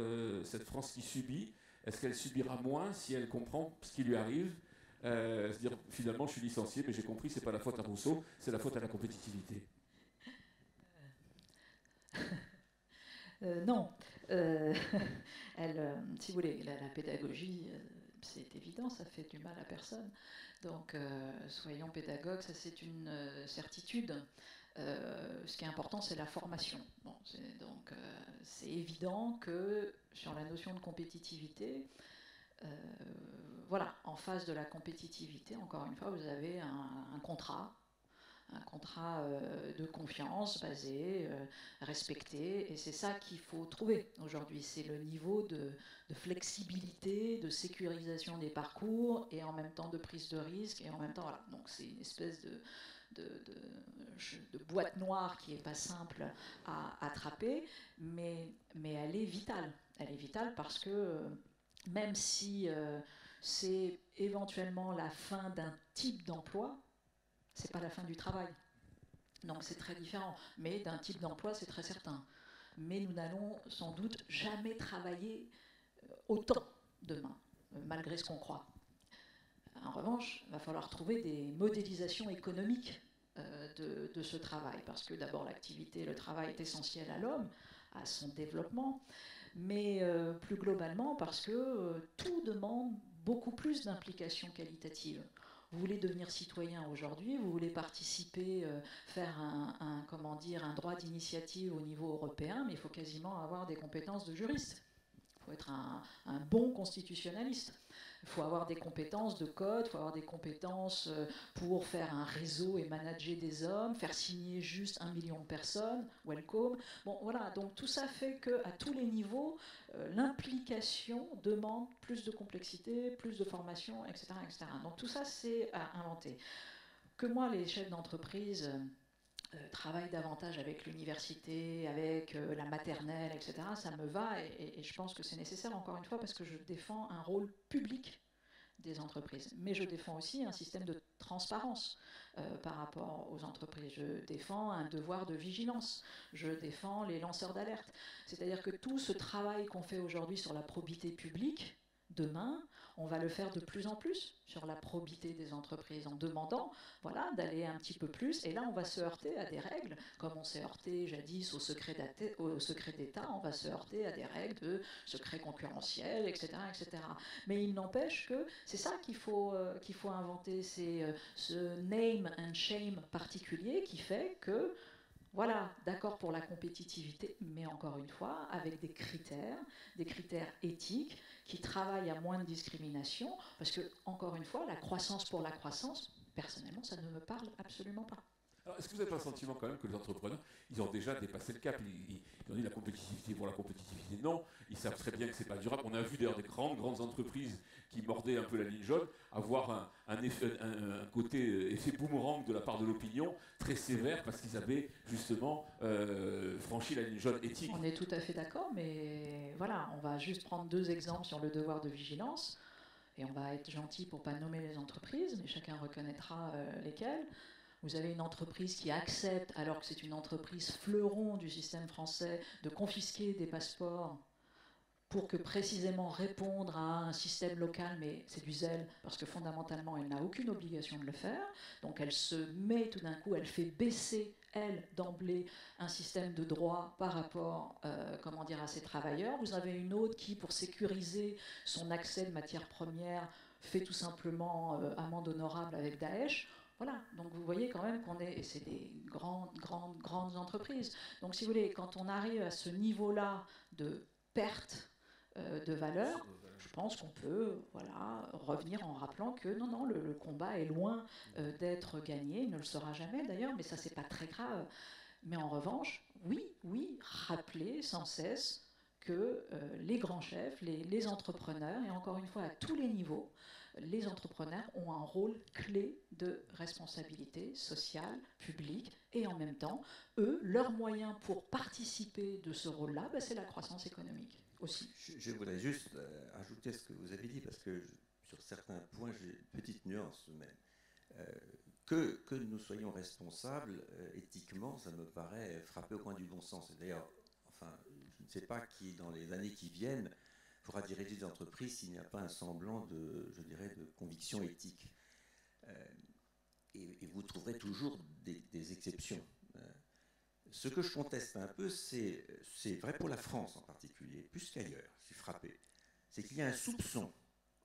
cette France qui subit. Est-ce qu'elle subira moins si elle comprend ce qui lui arrive? C'est-à-dire, finalement, je suis licencié, mais j'ai compris, c'est pas la faute à Rousseau, c'est la faute à la compétitivité. Non. Si vous voulez, la pédagogie, c'est évident, ça fait du mal à personne. Donc, soyons pédagogues, ça c'est une certitude. Ce qui est important, c'est la formation. Bon, c'est évident que sur la notion de compétitivité, voilà, en face de la compétitivité, encore une fois, vous avez un contrat de confiance basé, respecté, et c'est ça qu'il faut trouver aujourd'hui. C'est le niveau de flexibilité, de sécurisation des parcours, et en même temps de prise de risque, et en même temps, voilà. Donc c'est une espèce de boîte noire qui n'est pas simple à attraper, mais elle est vitale. Elle est vitale parce que même si c'est éventuellement la fin d'un type d'emploi, c'est pas la fin du travail. Donc c'est très différent. Mais d'un type d'emploi, c'est très certain. Mais nous n'allons sans doute jamais travailler autant demain, malgré ce qu'on croit. En revanche, il va falloir trouver des modélisations économiques de ce travail, parce que d'abord l'activité, le travail est essentiel à l'homme, à son développement, mais plus globalement parce que tout demande beaucoup plus d'implication qualitative. Vous voulez devenir citoyen aujourd'hui, vous voulez participer, faire un droit d'initiative au niveau européen, mais il faut quasiment avoir des compétences de juriste. Il faut être un bon constitutionnaliste. Il faut avoir des compétences de code, il faut avoir des compétences pour faire un réseau et manager des hommes, faire signer juste 1 million de personnes, welcome. Bon, voilà, donc tout ça fait qu'à tous les niveaux, l'implication demande plus de complexité, plus de formation, etc., etc. Donc tout ça, c'est à inventer. Que moi, les chefs d'entreprise travaillent davantage avec l'université, avec la maternelle, etc., ça me va, et je pense que c'est nécessaire, encore une fois, parce que je défends un rôle public des entreprises. Mais je défends aussi un système de transparence par rapport aux entreprises. Je défends un devoir de vigilance. Je défends les lanceurs d'alerte. C'est-à-dire que tout ce travail qu'on fait aujourd'hui sur la probité publique, demain, on va le faire de plus en plus sur la probité des entreprises en demandant, voilà, d'aller un petit peu plus. Et là, on va se heurter à des règles, comme on s'est heurté jadis au secret d'État, on va se heurter à des règles de secret concurrentiel, etc., etc. Mais il n'empêche que c'est ça qu'il faut inventer, c'est ce name and shame particulier qui fait que, voilà, d'accord pour la compétitivité, mais encore une fois, avec des critères éthiques qui travaillent à moins de discrimination, parce que, encore une fois, la croissance pour la croissance, personnellement, ça ne me parle absolument pas. Alors, est-ce que vous n'avez pas le sentiment quand même que les entrepreneurs, ils ont déjà dépassé le cap, ils ont dit la compétitivité pour la compétitivité? Non, ils savent très bien que ce n'est pas durable. On a vu d'ailleurs des grandes entreprises qui mordaient un peu la ligne jaune avoir un côté effet boomerang de la part de l'opinion très sévère parce qu'ils avaient justement franchi la ligne jaune éthique. On est tout à fait d'accord, mais voilà, on va juste prendre 2 exemples sur le devoir de vigilance, et on va être gentil pour ne pas nommer les entreprises, mais chacun reconnaîtra lesquelles. Vous avez une entreprise qui accepte, alors que c'est une entreprise fleuron du système français, de confisquer des passeports pour que précisément répondre à un système local, mais c'est du zèle, parce que fondamentalement, elle n'a aucune obligation de le faire. Donc elle se met tout d'un coup, elle fait baisser, elle, d'emblée, un système de droit par rapport à ses travailleurs. Vous avez une autre qui, pour sécuriser son accès de matières premières, fait tout simplement amende honorable avec Daesh. Voilà, donc vous voyez quand même et c'est des grandes entreprises. Donc si vous voulez, quand on arrive à ce niveau-là de perte de valeur, je pense qu'on peut revenir en rappelant que non, le combat est loin d'être gagné, il ne le sera jamais d'ailleurs, mais ça c'est pas très grave. Mais en revanche, oui, rappeler sans cesse que les grands chefs, les entrepreneurs, et encore une fois à tous les niveaux, les entrepreneurs ont un rôle clé de responsabilité sociale, publique, et en même temps, eux, leur moyen pour participer de ce rôle-là, c'est la croissance économique aussi. Je voudrais juste ajouter ce que vous avez dit, parce que sur certains points, j'ai une petite nuance même. Que nous soyons responsables éthiquement, ça me paraît frapper au coin du bon sens. Et d'ailleurs, je ne sais pas qui, dans les années qui viennent, pourra diriger des entreprises s'il n'y a pas un semblant de conviction éthique. Et vous trouverez toujours des exceptions. Ce que je conteste un peu, c'est vrai pour la France en particulier, plus qu'ailleurs, je suis frappé, c'est qu'il y a un soupçon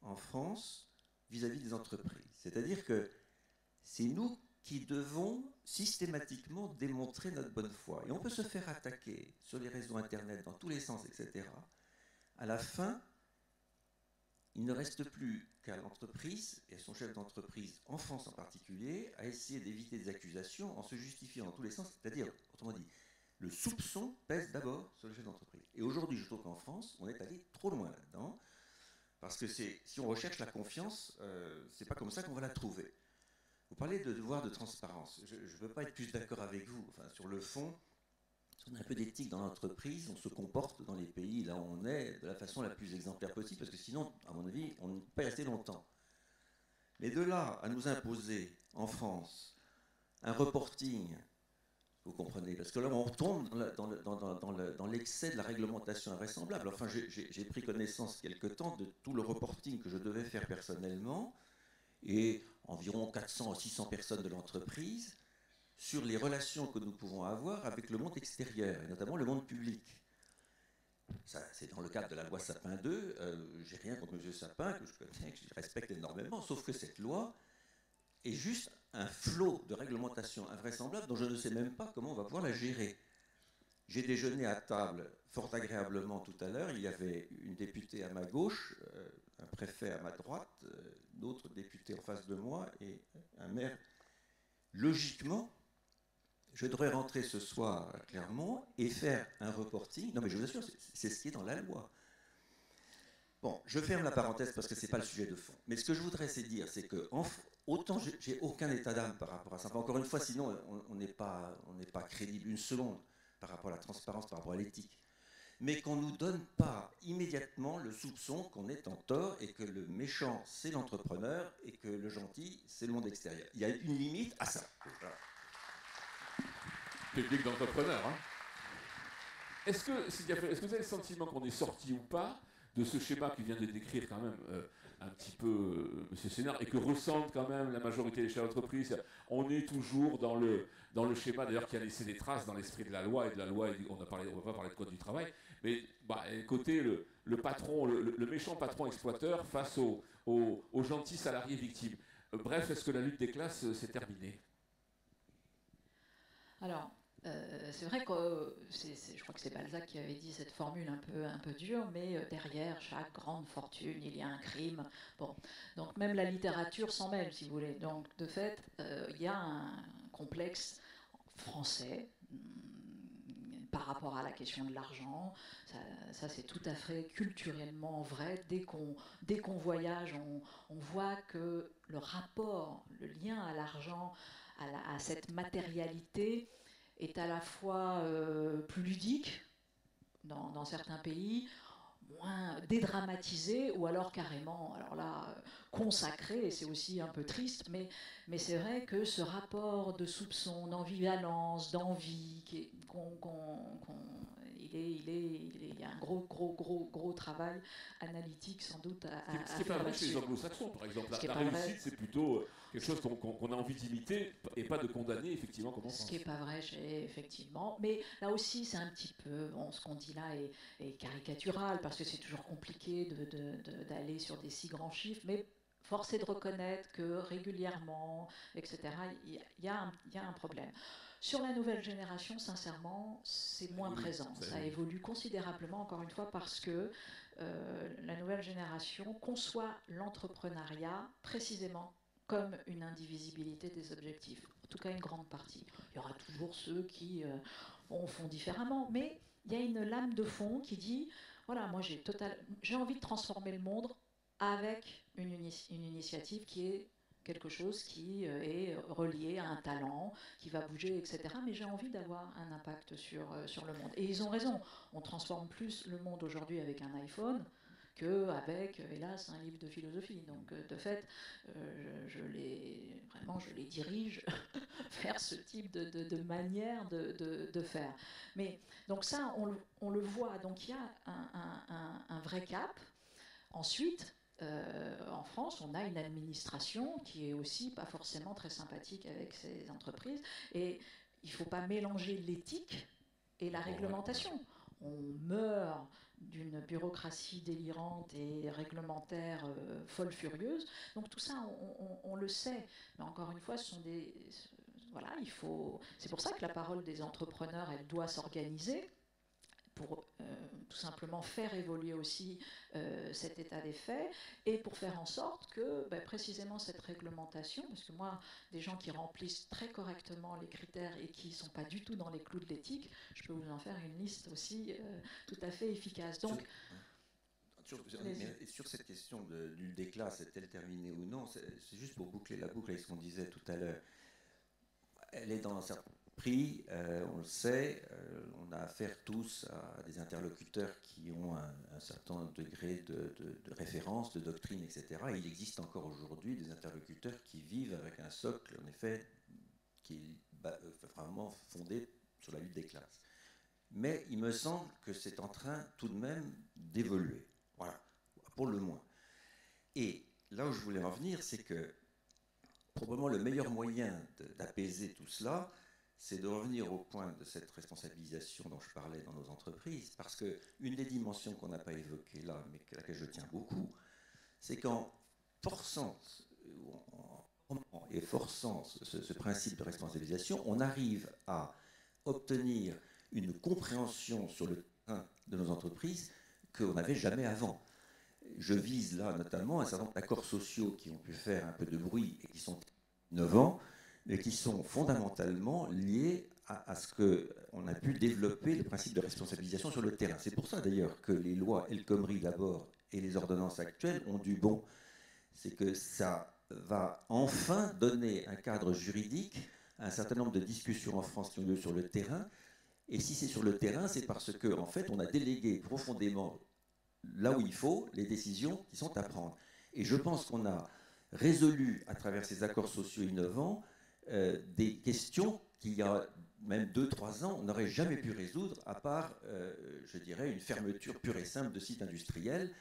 en France vis-à-vis des entreprises. C'est-à-dire que c'est nous qui devons systématiquement démontrer notre bonne foi. Et on peut se faire attaquer sur les réseaux Internet dans tous les sens, etc. À la fin, il ne reste plus qu'à l'entreprise et à son chef d'entreprise, en France en particulier, à essayer d'éviter des accusations en se justifiant dans tous les sens. C'est-à-dire, autrement dit, le soupçon pèse d'abord sur le chef d'entreprise. Et aujourd'hui, je trouve qu'en France, on est allé trop loin là-dedans, parce que si on recherche la confiance, c'est pas comme ça qu'on va la trouver. Vous parlez de devoir de transparence. Je ne veux pas être plus d'accord avec vous. Enfin, sur le fond, on a un peu d'éthique dans l'entreprise, on se comporte dans les pays là où on est de la façon la plus exemplaire possible, parce que sinon, à mon avis, on ne peut pas rester longtemps. Mais de là à nous imposer, en France, un reporting, vous comprenez, parce que là, on retombe dans l'excès de la réglementation invraisemblable. Enfin, j'ai pris connaissance quelque temps de tout le reporting que je devais faire personnellement, et environ 400 à 600 personnes de l'entreprise, sur les relations que nous pouvons avoir avec le monde extérieur, et notamment le monde public. Ça, c'est dans le cadre de la loi Sapin 2, j'ai rien contre M. Sapin, que je connais, que je respecte énormément, sauf que cette loi est juste un flot de réglementation invraisemblable dont je ne sais même pas comment on va pouvoir la gérer. J'ai déjeuné à table fort agréablement tout à l'heure, il y avait une députée à ma gauche, un préfet à ma droite, d'autres députés en face de moi et un maire. Logiquement, je devrais rentrer ce soir à Clermont et faire un reporting. Non mais je vous assure, c'est ce qui est dans la loi. Bon, je ferme la parenthèse parce que ce n'est pas le sujet de fond. Mais ce que je voudrais dire, c'est que autant j'ai aucun état d'âme par rapport à ça. Enfin, encore une fois, sinon on n'est pas crédible une seconde par rapport à la transparence, par rapport à l'éthique. Mais qu'on ne nous donne pas immédiatement le soupçon qu'on est en tort et que le méchant, c'est l'entrepreneur et que le gentil, c'est le monde extérieur. Il y a une limite à ça. Voilà. Public d'entrepreneurs. Hein. Est-ce que vous avez le sentiment qu'on est sorti ou pas de ce schéma qui vient de décrire quand même un petit peu M. Sénard et que ressentent quand même la majorité des chefs d'entreprise? On est toujours dans le schéma d'ailleurs qui a laissé des traces dans l'esprit de la loi et de la loi. On ne va pas parler de code du travail, mais côté le patron, le méchant patron exploiteur face aux gentils salariés victimes. Bref, est-ce que la lutte des classes s'est terminée? Alors, c'est vrai que je crois que c'est Balzac qui avait dit cette formule un peu dure, mais derrière chaque grande fortune, il y a un crime. Bon, donc même la littérature s'en mêle, si vous voulez. Donc, de fait, il y a un complexe français par rapport à la question de l'argent. Ça c'est tout à fait culturellement vrai. Dès qu'on voyage, on voit que le rapport, le lien à l'argent, à cette matérialité, est à la fois plus ludique dans certains pays, moins dédramatisé, ou alors carrément, alors là, consacré, et c'est aussi un peu triste, mais c'est vrai que ce rapport de soupçon, d'ambivalence, d'envie, il y a un gros travail analytique sans doute à faire. Ce qui n'est pas vrai chez les anglo-saxons, par exemple. La réussite, c'est plutôt quelque chose qu'on a envie d'imiter et pas de condamner, effectivement, comme en France. Ce qui n'est pas vrai, effectivement. Mais là aussi, c'est un petit peu, ce qu'on dit là est caricatural, parce que c'est toujours compliqué d'aller sur des si grands chiffres, mais force est de reconnaître que régulièrement, etc., il y a un problème. Sur la nouvelle génération, sincèrement, c'est moins présent. Ça évolue considérablement, encore une fois, parce que la nouvelle génération conçoit l'entrepreneuriat précisément comme une indivisibilité des objectifs. En tout cas, une grande partie. Il y aura toujours ceux qui font différemment, mais il y a une lame de fond qui dit, voilà, moi j'ai envie de transformer le monde avec une initiative qui est quelque chose qui est relié à un talent, qui va bouger, etc. Mais j'ai envie d'avoir un impact sur le monde. Et ils ont raison, on transforme plus le monde aujourd'hui avec un iPhone qu'avec, hélas, un livre de philosophie. Donc, de fait, je les dirige vers ce type de manière de faire. Mais, donc ça, on le voit. Donc, il y a un vrai cap. Ensuite, en France, on a une administration qui est aussi pas forcément très sympathique avec ces entreprises. Et il ne faut pas mélanger l'éthique et la réglementation. on meurt d'une bureaucratie délirante et réglementaire folle furieuse. Donc tout ça, on le sait. Mais encore une fois, ce sont des... Voilà, c'est pour ça que la parole des entrepreneurs, elle doit s'organiser pour tout simplement faire évoluer aussi cet état des faits et pour faire en sorte que précisément cette réglementation, parce que moi, des gens qui remplissent très correctement les critères et qui ne sont pas du tout dans les clous de l'éthique, je peux vous en faire une liste aussi tout à fait efficace. Donc, sur cette question de l'huile des classes, est-elle terminée ou non, c'est juste pour boucler la boucle avec ce qu'on disait tout à l'heure. Elle est dans un certain prix, on le sait, on a affaire tous à des interlocuteurs qui ont un certain degré de référence, de doctrine, etc. Et il existe encore aujourd'hui des interlocuteurs qui vivent avec un socle, en effet, qui est vraiment fondé sur la lutte des classes. Mais il me semble que c'est en train tout de même d'évoluer, voilà, pour le moins. Et là où je voulais en venir, c'est que probablement le meilleur moyen d'apaiser tout cela, c'est de revenir au point de cette responsabilisation dont je parlais dans nos entreprises, parce qu'une des dimensions qu'on n'a pas évoquées là, mais à laquelle je tiens beaucoup, c'est qu'en forçant ce principe de responsabilisation, on arrive à obtenir une compréhension sur le terrain de nos entreprises qu'on n'avait jamais avant. Je vise là notamment un certain nombre d'accords sociaux qui ont pu faire un peu de bruit et qui sont innovants, mais qui sont fondamentalement liés à ce qu'on a pu développer le principe de responsabilisation sur le terrain. C'est pour ça d'ailleurs que les lois El Khomri d'abord et les ordonnances actuelles ont du bon. C'est que ça va enfin donner un cadre juridique à un certain nombre de discussions en France qui ont lieu sur le terrain. Et si c'est sur le terrain, c'est parce qu'en fait, on a délégué profondément là où il faut les décisions qui sont à prendre. Et je pense qu'on a résolu à travers ces accords sociaux innovants des questions qu'il y a même 2-3 ans, on n'aurait jamais pu résoudre, à part, je dirais, une fermeture pure et simple de sites industriels,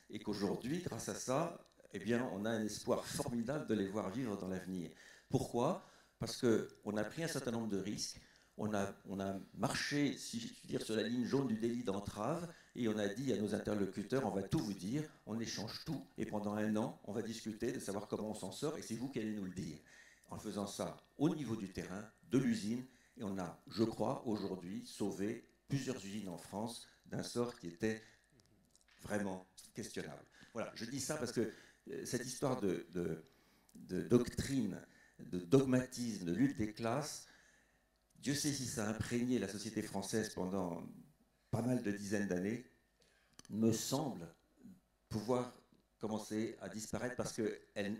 et qu'aujourd'hui, grâce à ça, eh bien, on a un espoir formidable de les voir vivre dans l'avenir. Pourquoi ? Parce qu'on a pris un certain nombre de risques, on a marché, si je puis dire, sur la ligne jaune du délit d'entrave, et on a dit à nos interlocuteurs, on va tout vous dire, on échange tout, et pendant 1 an, on va discuter de savoir comment on s'en sort, et c'est vous qui allez nous le dire. En faisant ça au niveau du terrain, de l'usine, et on a, je crois, aujourd'hui sauvé plusieurs usines en France d'un sort qui était vraiment questionnable. Voilà, je dis ça parce que cette histoire de doctrine, de dogmatisme, de lutte des classes, Dieu sait si ça a imprégné la société française pendant pas mal de dizaines d'années, me semble pouvoir commencer à disparaître parce qu'elle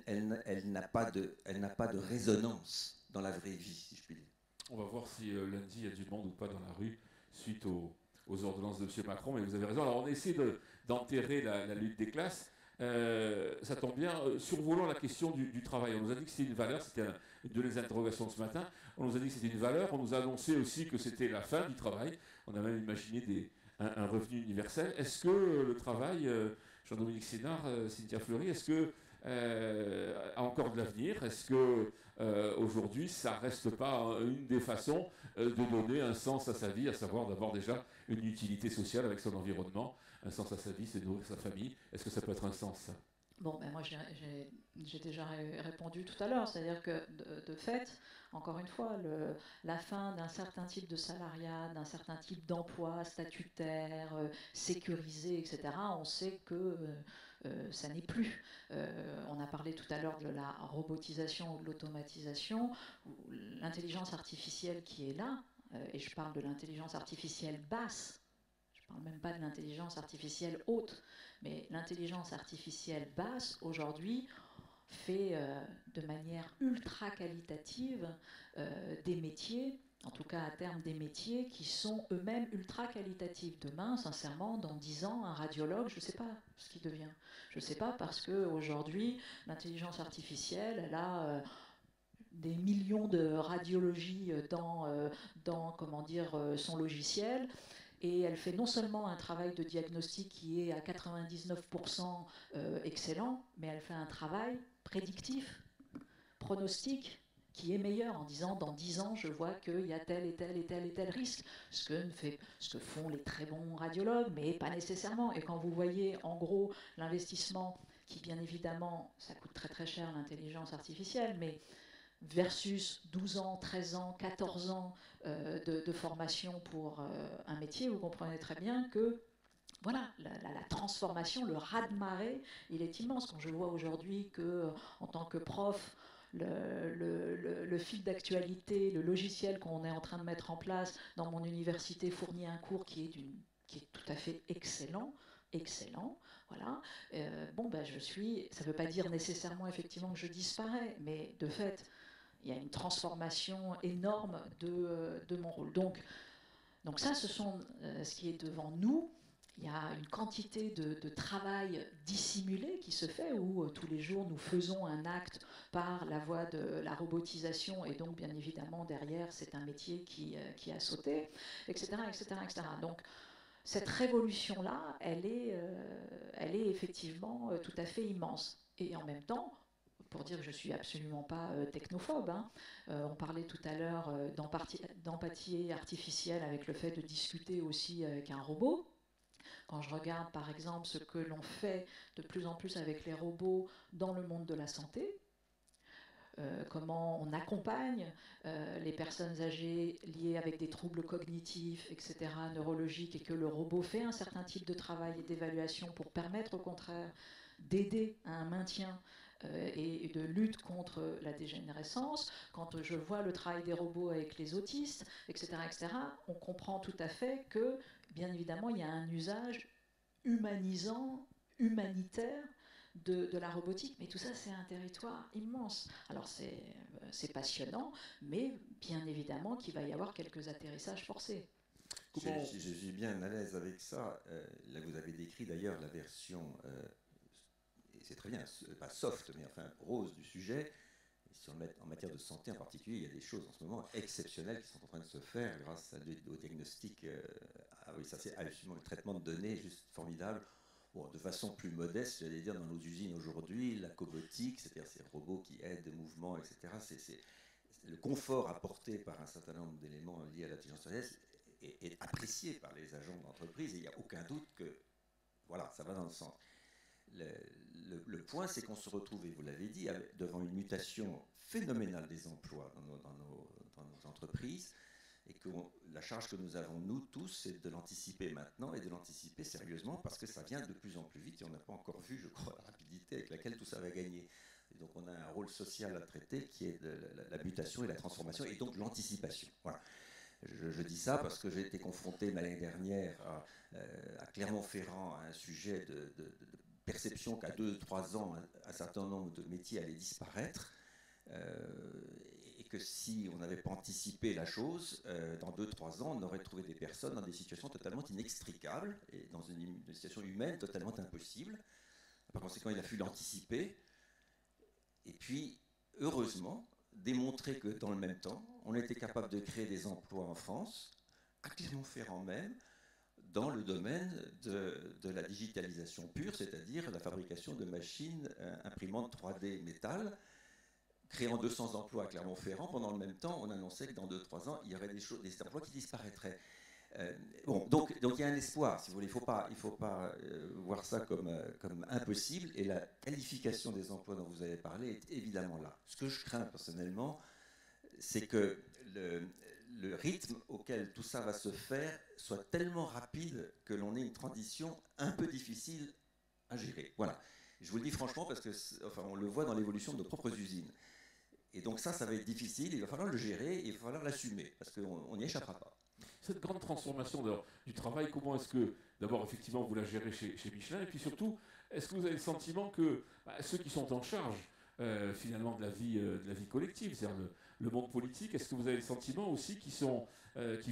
n'a pas de résonance dans la vraie vie, si je puis dire. On va voir si lundi il y a du monde ou pas dans la rue suite aux ordonnances de M. Macron, mais vous avez raison. Alors on essaie d'enterrer la lutte des classes. Ça tombe bien, survolant la question du travail. On nous a dit que c'était une valeur, c'était une de les interrogations de ce matin. On nous a dit que c'était une valeur, on nous a annoncé aussi que c'était la fin du travail. On a même imaginé un revenu universel. Est-ce que le travail, Jean-Dominique Sénard, Cynthia Fleury, est-ce que a encore de l'avenir? Est-ce que aujourd'hui, ça ne reste pas une des façons de donner un sens à sa vie, à savoir d'avoir déjà une utilité sociale avec son environnement? Un sens à sa vie, c'est de nourrir sa famille. Est-ce que ça peut être un sens, ça? Bon, ben moi j'ai déjà répondu tout à l'heure, c'est-à-dire que de fait, encore une fois, la fin d'un certain type de salariat, d'un certain type d'emploi statutaire, sécurisé, etc., on sait que ça n'est plus. On a parlé tout à l'heure de la robotisation ou de l'automatisation, l'intelligence artificielle qui est là, et je parle de l'intelligence artificielle basse. Je ne parle même pas de l'intelligence artificielle haute, mais l'intelligence artificielle basse, aujourd'hui, fait de manière ultra qualitative des métiers, en tout cas à terme des métiers qui sont eux-mêmes ultra qualitatifs. Demain, sincèrement, dans 10 ans, un radiologue, je ne sais pas ce qu'il devient. Je ne sais pas parce qu'aujourd'hui, l'intelligence artificielle, elle a... des millions de radiologies dans comment dire, son logiciel. Et elle fait non seulement un travail de diagnostic qui est à 99% excellent, mais elle fait un travail prédictif, pronostic, qui est meilleur, en disant dans 10 ans, je vois qu'il y a tel et tel et tel et tel risque, ce que font les très bons radiologues, mais pas nécessairement. Et quand vous voyez en gros l'investissement, qui bien évidemment, ça coûte très très cher l'intelligence artificielle, mais versus 12 ans, 13 ans, 14 ans de formation pour un métier, vous comprenez très bien que voilà, la transformation, le raz-de-marée, il est immense. Quand je vois aujourd'hui que, en tant que prof, le fil d'actualité, le logiciel qu'on est en train de mettre en place dans mon université fournit un cours qui est tout à fait excellent, voilà. Ça ne veut pas dire nécessairement effectivement que je disparais, mais de fait, il y a une transformation énorme de mon rôle. Donc ça, ce sont ce qui est devant nous. Il y a une quantité de travail dissimulé qui se fait, où tous les jours nous faisons un acte par la voie de la robotisation, et donc bien évidemment derrière c'est un métier qui a sauté, etc., etc., etc. Donc cette révolution-là, elle est effectivement tout à fait immense. Et en même temps, pour dire que je ne suis absolument pas technophobe, hein, on parlait tout à l'heure d'empathie artificielle avec le fait de discuter aussi avec un robot. Quand je regarde par exemple ce que l'on fait de plus en plus avec les robots dans le monde de la santé, comment on accompagne les personnes âgées liées avec des troubles cognitifs, etc., neurologiques, et que le robot fait un certain type de travail et d'évaluation pour permettre au contraire d'aider à un maintien et de lutte contre la dégénérescence. Quand je vois le travail des robots avec les autistes, etc., on comprend tout à fait que, bien évidemment, il y a un usage humanisant, humanitaire de la robotique. Mais tout ça, c'est un territoire immense. Alors, c'est passionnant, mais bien évidemment qu'il va y avoir quelques atterrissages forcés. Je suis bien à l'aise avec ça. Là, vous avez décrit d'ailleurs la version... et c'est très bien, pas soft, mais enfin rose du sujet. En matière de santé en particulier, il y a des choses en ce moment exceptionnelles qui sont en train de se faire grâce au diagnostic. Oui, ça c'est absolument le traitement de données, juste formidable. Bon, de façon plus modeste, j'allais dire, dans nos usines aujourd'hui, la cobotique, c'est-à-dire ces robots qui aident le mouvement, etc. C'est le confort apporté par un certain nombre d'éléments liés à l'intelligence artificielle est apprécié par les agents d'entreprise, et il n'y a aucun doute que voilà, ça va dans le sens. Le point, c'est qu'on se retrouve, et vous l'avez dit, devant une mutation phénoménale des emplois dans nos entreprises, et que la charge que nous avons, nous tous, c'est de l'anticiper maintenant, et de l'anticiper sérieusement, parce que ça vient de plus en plus vite, et on n'a pas encore vu, je crois, la rapidité avec laquelle tout ça va gagner. Et donc on a un rôle social à traiter qui est de la mutation et la transformation, et donc l'anticipation. Voilà. Je dis ça parce que j'ai été confronté l'année dernière à Clermont-Ferrand à un sujet de perception qu'à 2-3 ans, un certain nombre de métiers allaient disparaître, et que si on n'avait pas anticipé la chose, dans 2-3 ans, on aurait trouvé des personnes dans des situations totalement inextricables, et dans une situation humaine totalement impossible. Par conséquent, il a fallu l'anticiper, et puis, heureusement, démontrer que dans le même temps, on était capable de créer des emplois en France, à Clermont-Ferrand même, dans le domaine de la digitalisation pure, c'est-à-dire la fabrication de machines imprimantes 3D métal, créant 200 emplois à Clermont-Ferrand. Pendant le même temps, on annonçait que dans 2-3 ans, il y aurait des emplois qui disparaîtraient. Donc il y a un espoir, si vous voulez. Il ne faut pas voir ça comme impossible, et la qualification des emplois dont vous avez parlé est évidemment là. Ce que je crains personnellement, c'est que le rythme auquel tout ça va se faire soit tellement rapide que l'on ait une transition un peu difficile à gérer. Voilà. Je vous le dis franchement parce que, on le voit dans l'évolution de nos propres usines. Et donc ça va être difficile, il va falloir le gérer, il va falloir l'assumer, parce qu'on n'y échappera pas. Cette grande transformation du travail, comment est-ce que, d'abord, effectivement, vous la gérez chez Michelin, et puis surtout, est-ce que vous avez le sentiment que ceux qui sont en charge, finalement, de la vie collective, c'est-à-dire le monde politique, est-ce que vous avez le sentiment aussi qu'ils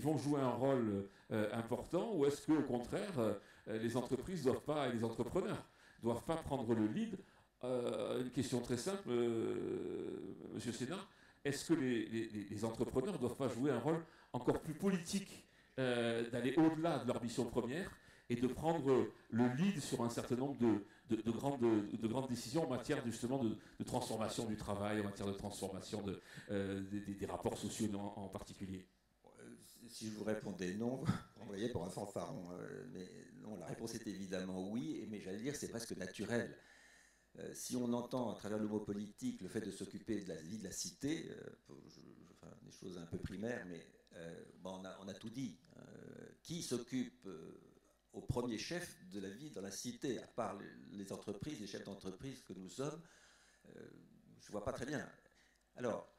vont jouer un rôle important, ou est-ce qu'au contraire, les entreprises doivent pas, et les entrepreneurs ne doivent pas prendre le lead? Une question très simple, Monsieur Sénard, est-ce que les entrepreneurs ne doivent pas jouer un rôle encore plus politique, d'aller au-delà de leur mission première et de prendre le lead sur un certain nombre de grandes décisions en matière justement de transformation du travail, en matière de transformation des rapports sociaux en particulier? Si je vous répondais non, vous voyez, pour un fanfaron, mais non, la réponse est évidemment oui, mais j'allais dire c'est presque naturel. Si on entend à travers le mot politique le fait de s'occuper de la vie de la cité, enfin, des choses un peu primaires, mais bon, on a tout dit. Qui s'occupe au premier chef de la vie dans la cité, à part les entreprises, les chefs d'entreprise que nous sommes? Je ne vois pas très bien. Alors,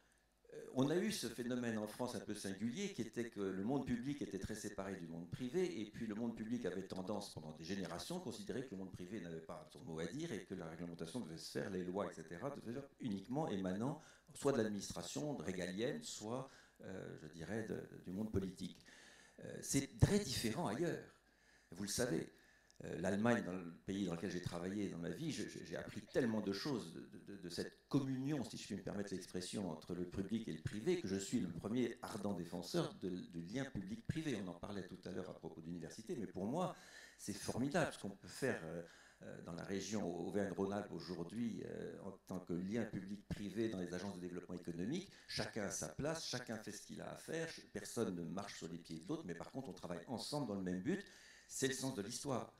on a eu ce phénomène en France un peu singulier qui était que le monde public était très séparé du monde privé, et puis le monde public avait tendance pendant des générations à considérer que le monde privé n'avait pas son mot à dire et que la réglementation devait se faire, les lois, etc., devaient se faire uniquement émanant soit de l'administration régalienne, soit, je dirais, du monde politique. C'est très différent ailleurs, vous le savez. L'Allemagne, dans le pays dans lequel j'ai travaillé dans ma vie, j'ai appris tellement de choses de cette communion, si je puis me permettre l'expression, entre le public et le privé, que je suis le premier ardent défenseur du lien public-privé. On en parlait tout à l'heure à propos d'université, mais pour moi, c'est formidable ce qu'on peut faire dans la région Auvergne-Rhône-Alpes aujourd'hui en tant que lien public-privé dans les agences de développement économique. Chacun a sa place, chacun fait ce qu'il a à faire, personne ne marche sur les pieds de l'autre, mais par contre, on travaille ensemble dans le même but. C'est le sens de l'histoire.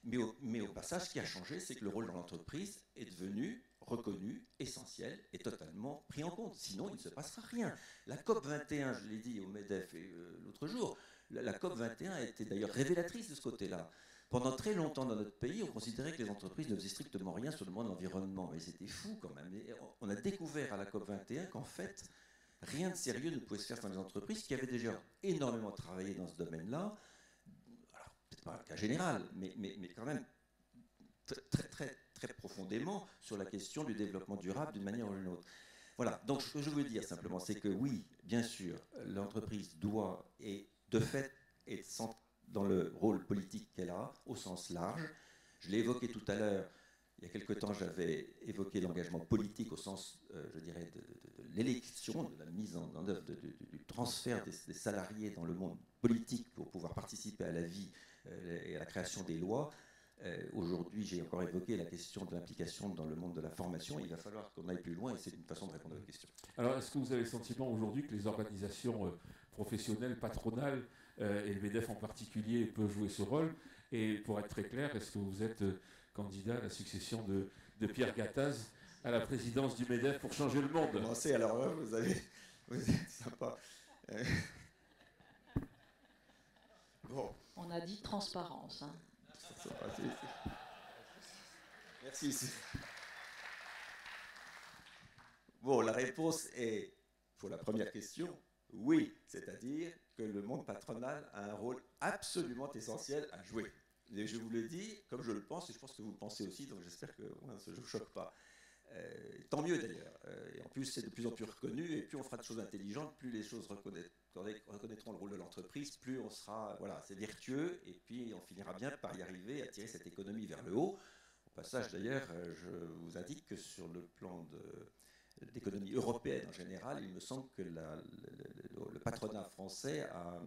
Mais au passage, ce qui a changé, c'est que le rôle dans l'entreprise est devenu reconnu, essentiel et totalement pris en compte. Sinon, il ne se passera rien. La COP 21, je l'ai dit au MEDEF l'autre jour, la COP 21 a été d'ailleurs révélatrice de ce côté-là. Pendant très longtemps dans notre pays, on considérait que les entreprises ne faisaient strictement rien sur le monde de l'environnement. Mais c'était fou quand même. Et on a découvert à la COP 21 qu'en fait, rien de sérieux ne pouvait se faire dans les entreprises qui avaient déjà énormément travaillé dans ce domaine-là. Pas un cas général, mais quand même très profondément sur la question du développement durable d'une manière ou d'une autre. Voilà, donc ce que je veux dire simplement, c'est que oui, bien sûr, l'entreprise doit, et de fait, être dans le rôle politique qu'elle a, au sens large. Je l'ai évoqué tout à l'heure, il y a quelque temps, j'avais évoqué l'engagement politique au sens, je dirais, de l'élection, de la mise en œuvre, du transfert des salariés dans le monde politique pour pouvoir participer à la vie et à la création des lois. Aujourd'hui, j'ai encore évoqué la question de l'implication dans le monde de la formation. Il va falloir qu'on aille plus loin et c'est une façon de répondre à votre question. Alors, est-ce que vous avez le sentiment aujourd'hui que les organisations professionnelles, patronales, et le MEDEF en particulier, peuvent jouer ce rôle? Et pour être très clair, est-ce que vous êtes candidat à la succession de Pierre Gattaz à la présidence du MEDEF pour changer le monde? Commencez, alors vous êtes sympa. Bon. On a dit transparence. Hein. Merci. Bon, la réponse est, pour la première question, oui. C'est-à-dire que le monde patronal a un rôle absolument essentiel à jouer. Et je vous le dis comme je le pense, et je pense que vous le pensez aussi, donc j'espère que je ne vous choque pas. Tant mieux d'ailleurs. Et en plus, c'est de plus en plus reconnu, et plus on fera de choses intelligentes, plus les choses reconnaîtront le rôle de l'entreprise, plus on sera, voilà, c'est vertueux, et puis on finira bien par y arriver à tirer cette économie vers le haut. Au passage d'ailleurs, je vous indique que sur le plan d'économie européenne en général, il me semble que le patronat français a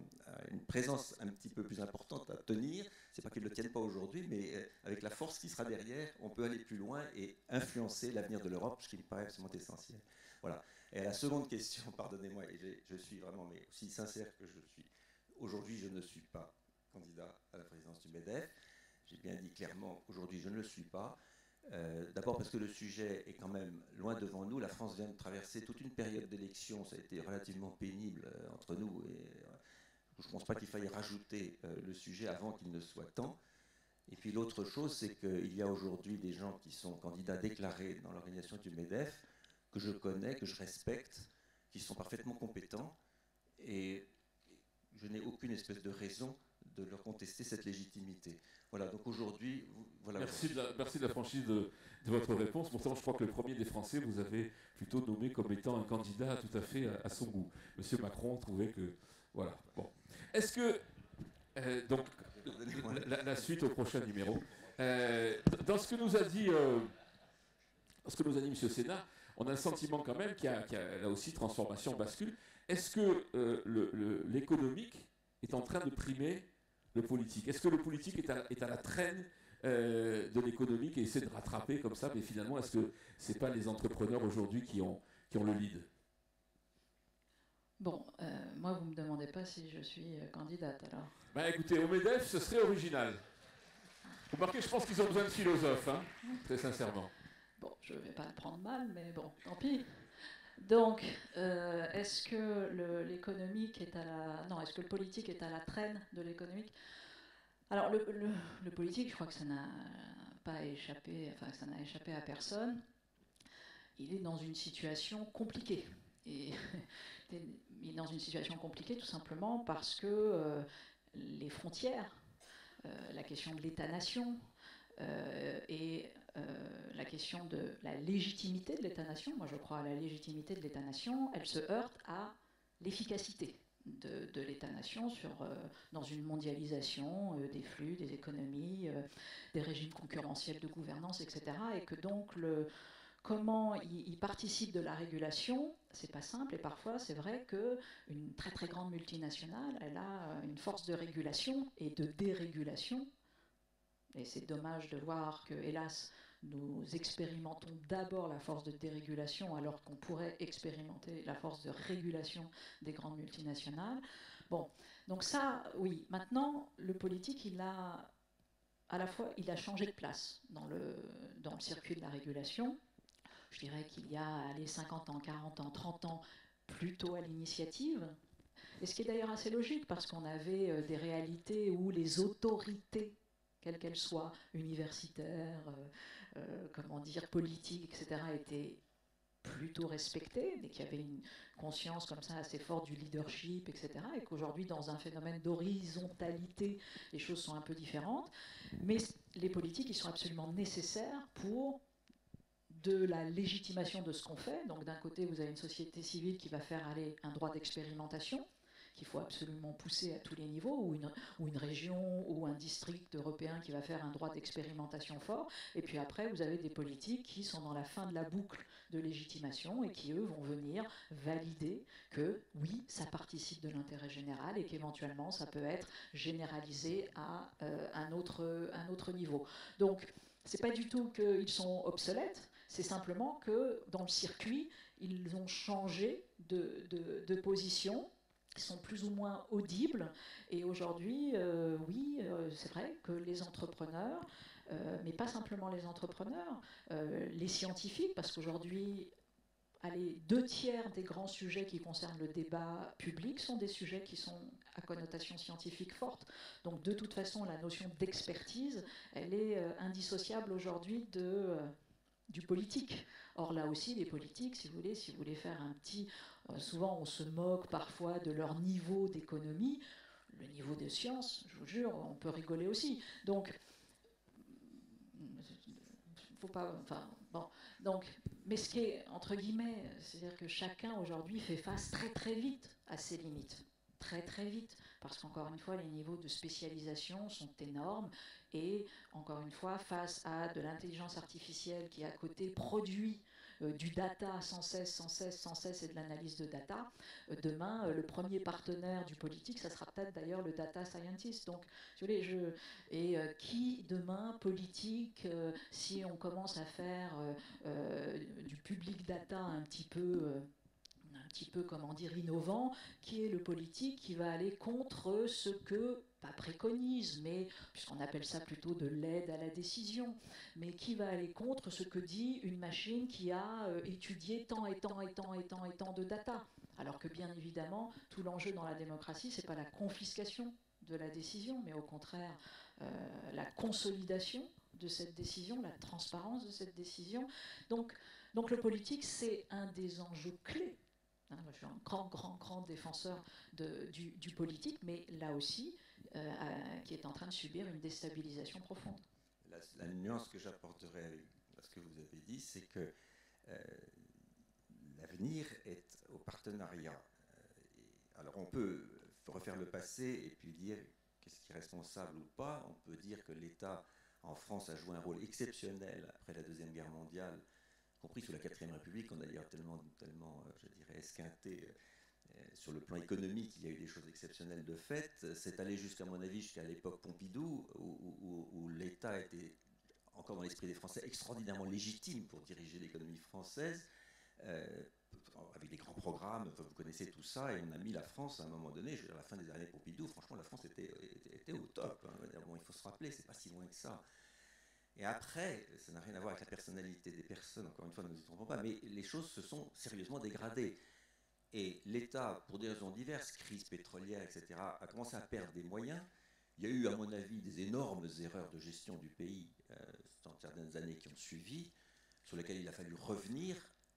une présence un petit peu plus importante à tenir. C'est pas qu'ils ne le tiennent pas aujourd'hui, mais avec la force qui sera derrière, on peut aller plus loin et influencer l'avenir de l'Europe, ce qui me paraît absolument essentiel. Voilà. Et à la seconde question, pardonnez-moi, et je suis vraiment mais aussi sincère que je suis. Aujourd'hui, je ne suis pas candidat à la présidence du MEDEF. J'ai bien dit clairement, aujourd'hui, je ne le suis pas. D'abord parce que le sujet est quand même loin devant nous. La France vient de traverser toute une période d'élection. Ça a été relativement pénible entre nous. Et je ne pense pas qu'il faille rajouter le sujet avant qu'il ne soit temps. Et puis l'autre chose, c'est qu'il y a aujourd'hui des gens qui sont candidats déclarés dans l'organisation du MEDEF, que je connais, que je respecte, qui sont parfaitement compétents. Et je n'ai aucune espèce de raison de leur contester cette légitimité. Voilà, donc aujourd'hui... Voilà. Merci de la franchise de votre réponse. Pourtant, je crois que le premier des Français, vous avez plutôt nommé comme étant un candidat tout à fait à son goût. Monsieur Macron trouvait que... Voilà, bon. Est-ce que... donc, la suite au prochain numéro. Dans ce que nous a dit M. Sénat, on a le sentiment quand même qu'il y a là aussi transformation, bascule. Est-ce que l'économique est en train de primer le politique? Est-ce que le politique est à la traîne de l'économique et essaie de rattraper comme ça, mais finalement, est-ce que ce n'est pas les entrepreneurs aujourd'hui qui ont le lead? Bon, moi, vous ne me demandez pas si je suis candidate, alors. Bah écoutez, au MEDEF, ce serait original. Vous remarquez, je pense qu'ils ont besoin de philosophes, hein, très sincèrement. Bon, je ne vais pas le prendre mal, mais bon, tant pis. Donc, est-ce que l'économique est à la... Non, est-ce que le politique est à la traîne de l'économique? Alors, le politique, je crois que ça n'a pas échappé, enfin, ça n'a échappé à personne. Il est dans une situation compliquée. Et il est dans une situation compliquée tout simplement parce que les frontières, la question de l'État-nation et la question de la légitimité de l'État-nation, moi je crois à la légitimité de l'État-nation, elle se heurte à l'efficacité de l'État-nation dans une mondialisation des flux, des économies, des régimes concurrentiels de gouvernance, etc. Et que donc comment il participe de la régulation, c'est pas simple, et parfois c'est vrai qu'une très très grande multinationale, elle a une force de régulation et de dérégulation, et c'est dommage de voir que, hélas, nous expérimentons d'abord la force de dérégulation alors qu'on pourrait expérimenter la force de régulation des grandes multinationales. Bon, donc ça, oui. Maintenant, le politique, il a à la fois, il a changé de place dans le circuit de la régulation. Je dirais qu'il y a 50 ans, 40 ans, 30 ans, plutôt à l'initiative. Et ce qui est d'ailleurs assez logique, parce qu'on avait des réalités où les autorités, quelles qu'elles soient, universitaires, comment dire, politiques, etc., étaient plutôt respectées, et qu'il y avait une conscience comme ça assez forte du leadership, etc., et qu'aujourd'hui, dans un phénomène d'horizontalité, les choses sont un peu différentes. Mais les politiques, ils sont absolument nécessaires pour de la légitimation de ce qu'on fait. Donc d'un côté, vous avez une société civile qui va faire aller un droit d'expérimentation, qu'il faut absolument pousser à tous les niveaux, ou une région ou un district européen qui va faire un droit d'expérimentation fort. Et puis après, vous avez des politiques qui sont dans la fin de la boucle de légitimation et qui, eux, vont venir valider que, oui, ça participe de l'intérêt général et qu'éventuellement, ça peut être généralisé à un autre niveau. Donc, c'est pas du tout qu'ils sont obsolètes, c'est simplement que dans le circuit, ils ont changé de position, ils sont plus ou moins audibles. Et aujourd'hui, oui, c'est vrai que les entrepreneurs, mais pas simplement les entrepreneurs, les scientifiques, parce qu'aujourd'hui, allez, 2/3 des grands sujets qui concernent le débat public sont des sujets qui sont à connotation scientifique forte. Donc de toute façon, la notion d'expertise, elle est indissociable aujourd'hui du politique. Or là aussi, les politiques, si vous voulez faire un petit... souvent, on se moque parfois de leur niveau d'économie. Le niveau de science, je vous jure, on peut rigoler aussi. Donc, faut pas... Enfin, bon. Donc, mais ce qui est, entre guillemets, c'est-à-dire que chacun aujourd'hui fait face très très vite à ses limites. Très très vite, parce qu'encore une fois, les niveaux de spécialisation sont énormes, et encore une fois, face à de l'intelligence artificielle qui à côté produit du data sans cesse et de l'analyse de data, demain, le premier partenaire du politique, ça sera peut-être d'ailleurs le data scientist. Donc, si vous voulez, qui demain, politique, si on commence à faire du public data un petit peu, comment dire, innovant, qui est le politique qui va aller contre ce que, pas préconise, mais puisqu'on appelle ça plutôt de l'aide à la décision, mais qui va aller contre ce que dit une machine qui a étudié tant et tant de data. Alors que bien évidemment, tout l'enjeu dans la démocratie, c'est pas la confiscation de la décision, mais au contraire la consolidation de cette décision, la transparence de cette décision. Donc le politique, c'est un des enjeux clés. Moi, je suis un grand défenseur du politique, mais là aussi, qui est en train de subir une déstabilisation profonde. La nuance que j'apporterai à ce que vous avez dit, c'est que l'avenir est au partenariat. Alors on peut refaire le passé et puis dire qu'est-ce qui est responsable ou pas. On peut dire que l'État en France a joué un rôle exceptionnel après la Deuxième Guerre mondiale, compris sous la 4e République, on a d'ailleurs tellement je dirais, esquinté Sur le plan économique, il y a eu des choses exceptionnelles de fait. C'est allé jusqu'à mon avis jusqu'à l'époque Pompidou, où l'État était encore dans l'esprit des Français extraordinairement légitime pour diriger l'économie française, avec des grands programmes. Enfin, vous connaissez tout ça, et on a mis la France à un moment donné, à la fin des années Pompidou, franchement la France était au top. Hein. Bon, il faut se rappeler, c'est pas si loin que ça. Et après, ça n'a rien à voir avec la personnalité des personnes, encore une fois, ne nous y trompons pas, mais les choses se sont sérieusement dégradées. Et l'État, pour des raisons diverses, crise pétrolière, etc., a commencé à perdre des moyens. Il y a eu, à mon avis, des énormes erreurs de gestion du pays dans certaines années qui ont suivi, sur lesquelles il a fallu revenir.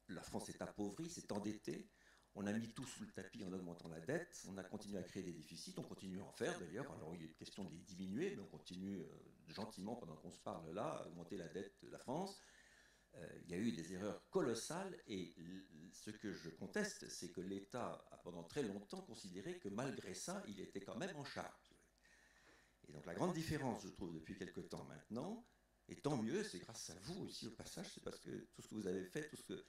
La France s'est appauvrie, s'est endettée. On a mis tout sous le tapis en augmentant la dette. On a continué à créer des déficits. On continue à en faire, d'ailleurs. Alors, il est question de les diminuer, mais on continue gentiment, pendant qu'on se parle là, à augmenter la dette de la France. Il y a eu des erreurs colossales, et ce que je conteste, c'est que l'État a pendant très longtemps considéré que malgré ça, il était quand même en charge. Et donc la grande différence, je trouve, depuis quelque temps maintenant, et tant mieux, c'est grâce à vous aussi au passage, c'est parce que tout ce que vous avez fait, tout ce que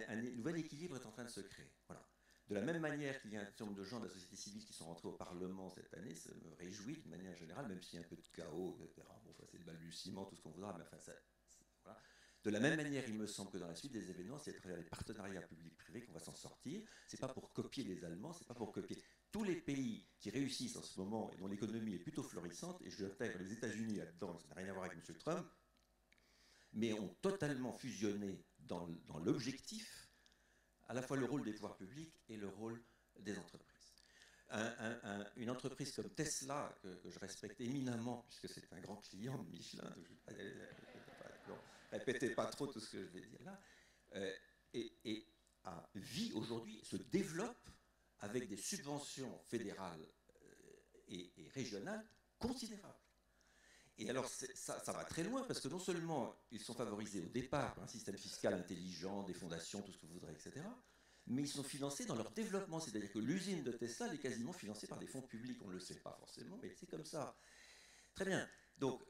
un nouvel équilibre est en train de se créer. Voilà. De la même manière qu'il y a un certain nombre de gens de la société civile qui sont rentrés au Parlement cette année, ça me réjouit d'une manière générale, même s'il y a un peu de chaos, etc. Bon, enfin, c'est le balbutiement, tout ce qu'on voudra, mais enfin, voilà. De la même manière, il me semble que dans la suite des événements, c'est à travers les partenariats publics-privés qu'on va s'en sortir. C'est pas pour copier les Allemands, c'est pas pour copier tous les pays qui réussissent en ce moment et dont l'économie est plutôt florissante, et je intègre les États-Unis là-dedans, ça n'a rien à voir avec M. Trump, mais ont totalement fusionné dans l'objectif, à la fois le rôle des pouvoirs publics et le rôle des entreprises. Une entreprise comme Tesla, que je respecte éminemment, puisque c'est un grand client de Michelin, répétez pas trop tout ce que je vais dire là, et vit aujourd'hui, se développe avec des subventions fédérales et régionales considérables. Et alors ça va très loin, parce que non seulement ils sont favorisés au départ par un système fiscal intelligent, des fondations, tout ce que vous voudrez, etc., mais ils sont financés dans leur développement. C'est-à-dire que l'usine de Tesla est quasiment financée par des fonds publics. On ne le sait pas forcément, mais c'est comme ça. Très bien. Donc,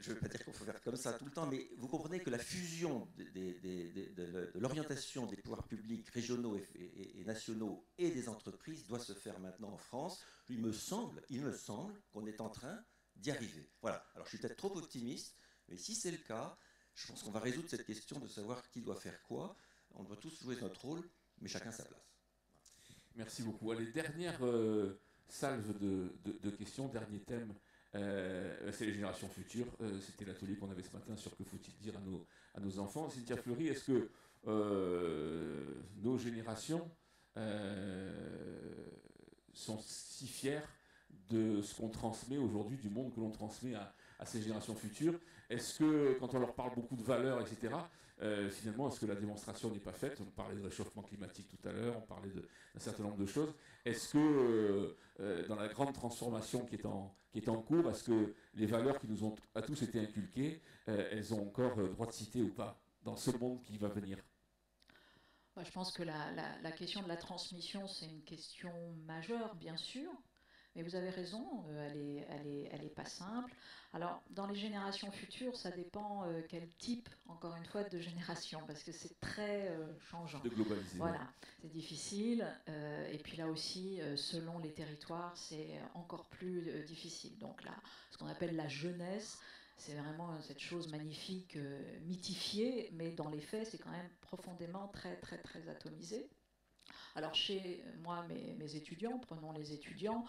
je ne veux pas dire qu'il faut faire comme ça tout le temps, mais vous comprenez que la fusion de l'orientation des pouvoirs publics régionaux et nationaux et des entreprises doit se faire maintenant en France. Il me semble qu'on est en train d'y arriver. Voilà. Alors, je suis peut-être trop optimiste, mais si c'est le cas, je pense qu'on va résoudre cette question de savoir qui doit faire quoi. On doit tous jouer notre rôle, mais chacun sa place. Merci beaucoup. Allez, dernière salve de questions, dernier thème. C'est les générations futures. C'était l'atelier qu'on avait ce matin sur que faut-il dire à nos enfants. Cynthia Fleury, est-ce que nos générations sont si fières de ce qu'on transmet aujourd'hui, du monde que l'on transmet à ces générations futures? Est-ce que, quand on leur parle beaucoup de valeurs, etc., finalement, est-ce que la démonstration n'est pas faite? On parlait de réchauffement climatique tout à l'heure, on parlait d'un certain nombre de choses. Est-ce que, dans la grande transformation qui est en cours, est-ce que les valeurs qui nous ont à tous été inculquées, elles ont encore droit de cité ou pas, dans ce monde qui va venir? Je pense que la question de la transmission, c'est une question majeure, bien sûr. Mais vous avez raison, elle est pas simple. Alors, dans les générations futures, ça dépend quel type, encore une fois, de génération, parce que c'est très changeant. De globaliser. Voilà, c'est difficile. Et puis là aussi, selon les territoires, c'est encore plus difficile. Donc là, ce qu'on appelle la jeunesse, c'est vraiment cette chose magnifique, mythifiée, mais dans les faits, c'est quand même profondément très, très, très atomisé. Alors chez moi, mes étudiants, prenons les étudiants,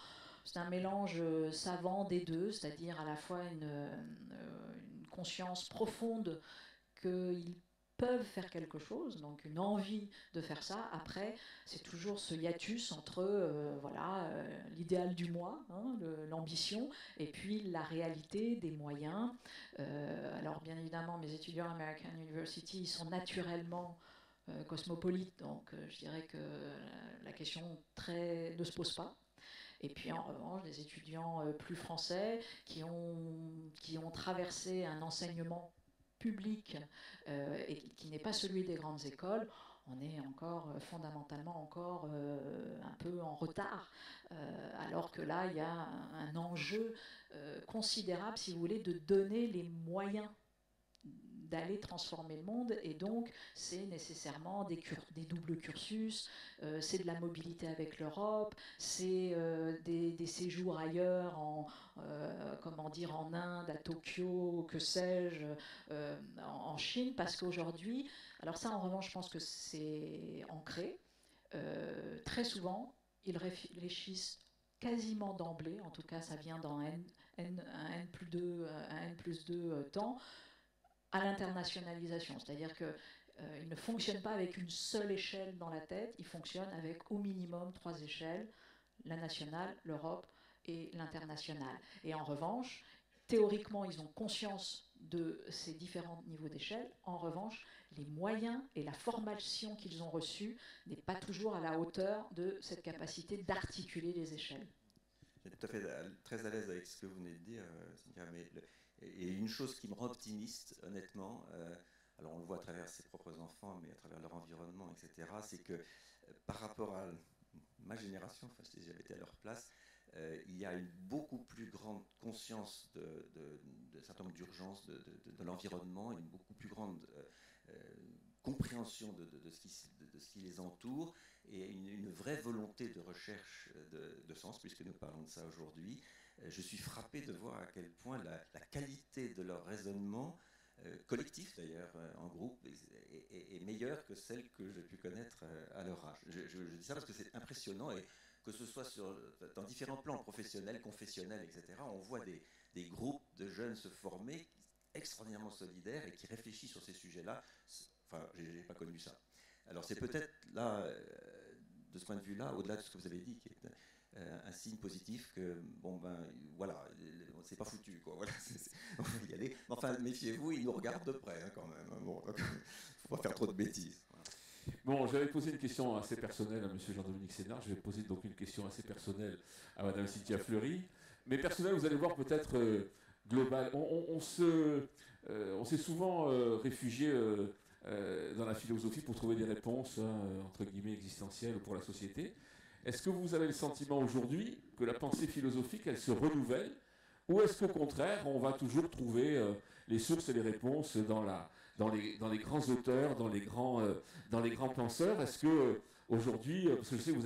c'est un mélange savant des deux, c'est-à-dire à la fois une conscience profonde qu'ils peuvent faire quelque chose, donc une envie de faire ça. Après, c'est toujours ce hiatus entre l'idéal du moi, hein, l'ambition, et puis la réalité des moyens. Alors bien évidemment, mes étudiants à American University, ils sont naturellement cosmopolites, donc je dirais que la question ne se pose pas. Et puis en revanche, des étudiants plus français qui ont traversé un enseignement public et qui n'est pas celui des grandes écoles, on est encore fondamentalement un peu en retard, alors que là, il y a un enjeu considérable, si vous voulez, de donner les moyens d'aller transformer le monde, et donc c'est nécessairement des doubles cursus, c'est de la mobilité avec l'Europe, c'est des séjours ailleurs, en Inde, à Tokyo, que sais-je, en Chine, parce qu'aujourd'hui, alors ça en revanche je pense que c'est ancré, très souvent ils réfléchissent quasiment d'emblée, en tout cas ça vient dans un N+2 temps, à l'internationalisation, c'est-à-dire qu'ils ne fonctionnent pas avec une seule échelle dans la tête, ils fonctionnent avec au minimum 3 échelles, la nationale, l'Europe et l'international. Et en revanche, théoriquement, ils ont conscience de ces différents niveaux d'échelle. En revanche, les moyens et la formation qu'ils ont reçue n'est pas toujours à la hauteur de cette capacité d'articuler les échelles. Je suis tout à fait très à l'aise avec ce que vous venez de dire, Cynthia, mais et une chose qui me rend optimiste, honnêtement, alors on le voit à travers ses propres enfants, mais à travers leur environnement, etc., c'est que par rapport à ma génération, enfin si j'avais été à leur place, il y a une beaucoup plus grande conscience de certain nombre d'urgences de l'environnement, une beaucoup plus grande compréhension de ce qui les entoure, et une vraie volonté de recherche de sens, puisque nous parlons de ça aujourd'hui. Je suis frappé de voir à quel point la qualité de leur raisonnement, collectif d'ailleurs, en groupe, est meilleure que celle que j'ai pu connaître à leur âge. Je dis ça parce que c'est impressionnant, et que ce soit dans différents plans professionnels, confessionnels, etc., on voit des groupes de jeunes se former extraordinairement solidaires et qui réfléchissent sur ces sujets-là. Enfin, je n'ai pas connu ça. Alors c'est peut-être là, de ce point de vue-là, au-delà de ce que vous avez dit, qui est un signe positif que, bon ben, voilà, c'est pas foutu, quoi. Voilà, on va y aller. Mais enfin, méfiez-vous, ils nous regardent de près, hein, quand même. Bon, donc, faut pas faire trop de bêtises. Voilà. Bon, j'avais posé une question assez personnelle à M. Jean-Dominique Sénard. Je vais poser donc une question assez personnelle à Mme Cynthia Fleury. Mais personnelle, vous allez voir, peut-être globale. On s'est souvent réfugié dans la philosophie pour trouver des réponses, entre guillemets, existentielles pour la société. Est-ce que vous avez le sentiment aujourd'hui que la pensée philosophique, elle se renouvelle, ou est-ce qu'au contraire, on va toujours trouver les sources et les réponses dans les grands auteurs, dans les grands penseurs? Est-ce que aujourd'hui, parce que je sais que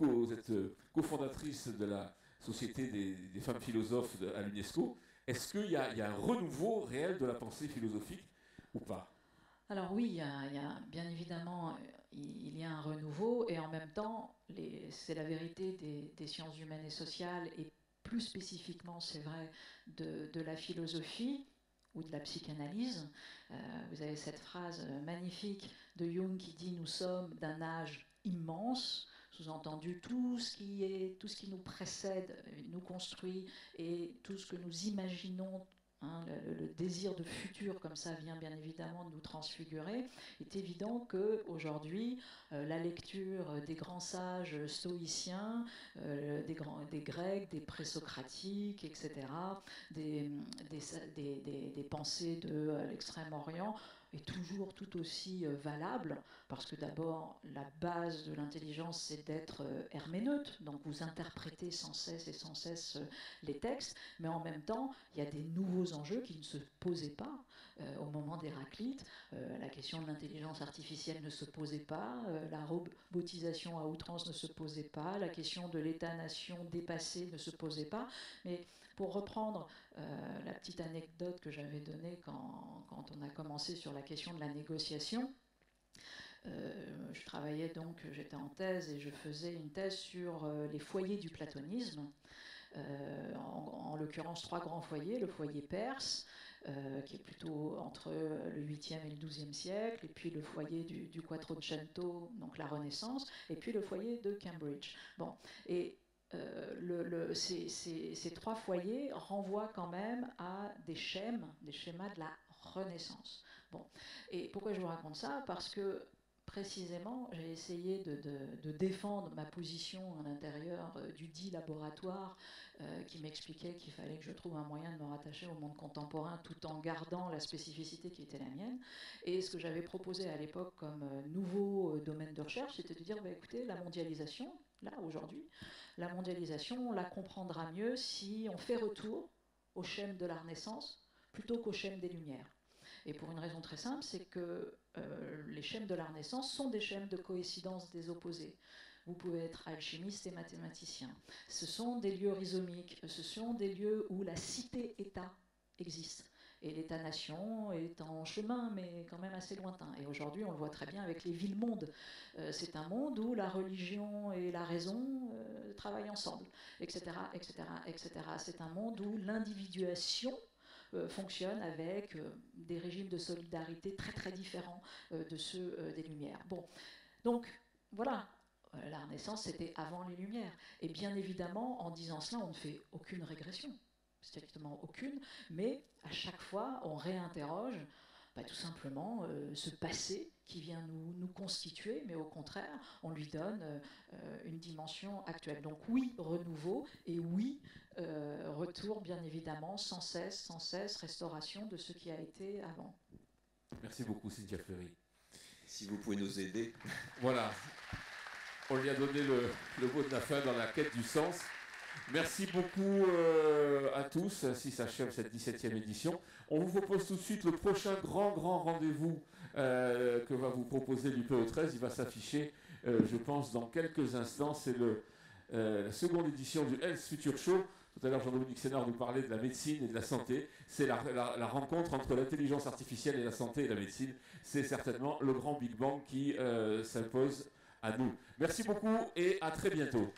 vous êtes cofondatrice de la Société des femmes philosophes à l'UNESCO, est-ce qu'il y a un renouveau réel de la pensée philosophique ou pas? Alors oui, il y a bien évidemment il y a un renouveau, et en même temps, c'est la vérité des sciences humaines et sociales, et plus spécifiquement, c'est vrai, de la philosophie ou de la psychanalyse. Vous avez cette phrase magnifique de Jung qui dit « Nous sommes d'un âge immense », sous-entendu tout ce qui nous précède, nous construit, et tout ce que nous imaginons, le désir de futur, comme ça vient bien évidemment de nous transfigurer. Il est évident qu'aujourd'hui, la lecture des grands sages stoïciens, des Grecs, des présocratiques, etc., des pensées de l'Extrême-Orient, est toujours tout aussi valable, parce que d'abord, la base de l'intelligence, c'est d'être herméneute, donc vous interprétez sans cesse les textes, mais en même temps, il y a des nouveaux enjeux qui ne se posaient pas au moment d'Héraclite. La question de l'intelligence artificielle ne se posait pas, la robotisation à outrance ne se posait pas, la question de l'État-nation dépassé ne se posait pas, mais pour reprendre la petite anecdote que j'avais donnée quand on a commencé sur la question de la négociation, je travaillais donc, j'étais en thèse et je faisais une thèse sur les foyers du platonisme, en l'occurrence 3 grands foyers, le foyer perse, qui est plutôt entre le 8e et le 12e siècle, et puis le foyer du Quattrocento, donc la Renaissance, et puis le foyer de Cambridge. Bon, et ces 3 foyers renvoient quand même à des schémas de la Renaissance. Bon. Et pourquoi je vous raconte ça? Parce que précisément, j'ai essayé de défendre ma position à l'intérieur du dit laboratoire qui m'expliquait qu'il fallait que je trouve un moyen de me rattacher au monde contemporain tout en gardant la spécificité qui était la mienne. Et ce que j'avais proposé à l'époque comme nouveau domaine de recherche, c'était de dire, bah, écoutez, la mondialisation, là, aujourd'hui, la mondialisation, on la comprendra mieux si on fait retour au schème de la Renaissance plutôt qu'au schème des Lumières. Et pour une raison très simple, c'est que les schèmes de la Renaissance sont des schèmes de coïncidence des opposés. Vous pouvez être alchimiste et mathématicien. Ce sont des lieux rhizomiques, ce sont des lieux où la cité-État existe. Et l'État-nation est en chemin, mais quand même assez lointain. Et aujourd'hui, on le voit très bien avec les villes-mondes. C'est un monde où la religion et la raison travaillent ensemble, etc., etc., etc. C'est un monde où l'individuation fonctionne avec des régimes de solidarité très très différents de ceux des Lumières. Bon, donc voilà. La Renaissance, c'était avant les Lumières. Et bien évidemment, en disant cela, on ne fait aucune régression, strictement aucune, mais à chaque fois, on réinterroge tout simplement ce passé qui vient nous constituer, mais au contraire, on lui donne une dimension actuelle. Donc oui, renouveau, et oui, retour, bien évidemment, sans cesse, restauration de ce qui a été avant. Merci beaucoup, Cynthia Fleury. Si vous pouvez nous aider. Voilà. On lui a donné le mot de la fin dans la quête du sens. Merci beaucoup à tous. Ainsi s'achève cette 17e édition. On vous propose tout de suite le prochain grand rendez-vous que va vous proposer l'UPE13. Il va s'afficher, je pense, dans quelques instants. C'est la seconde édition du Health Future Show. Tout à l'heure, Jean-Dominique Sénard nous parlait de la médecine et de la santé. C'est la rencontre entre l'intelligence artificielle et la santé et la médecine. C'est certainement le grand Big Bang qui s'impose à nous. Merci beaucoup et à très bientôt.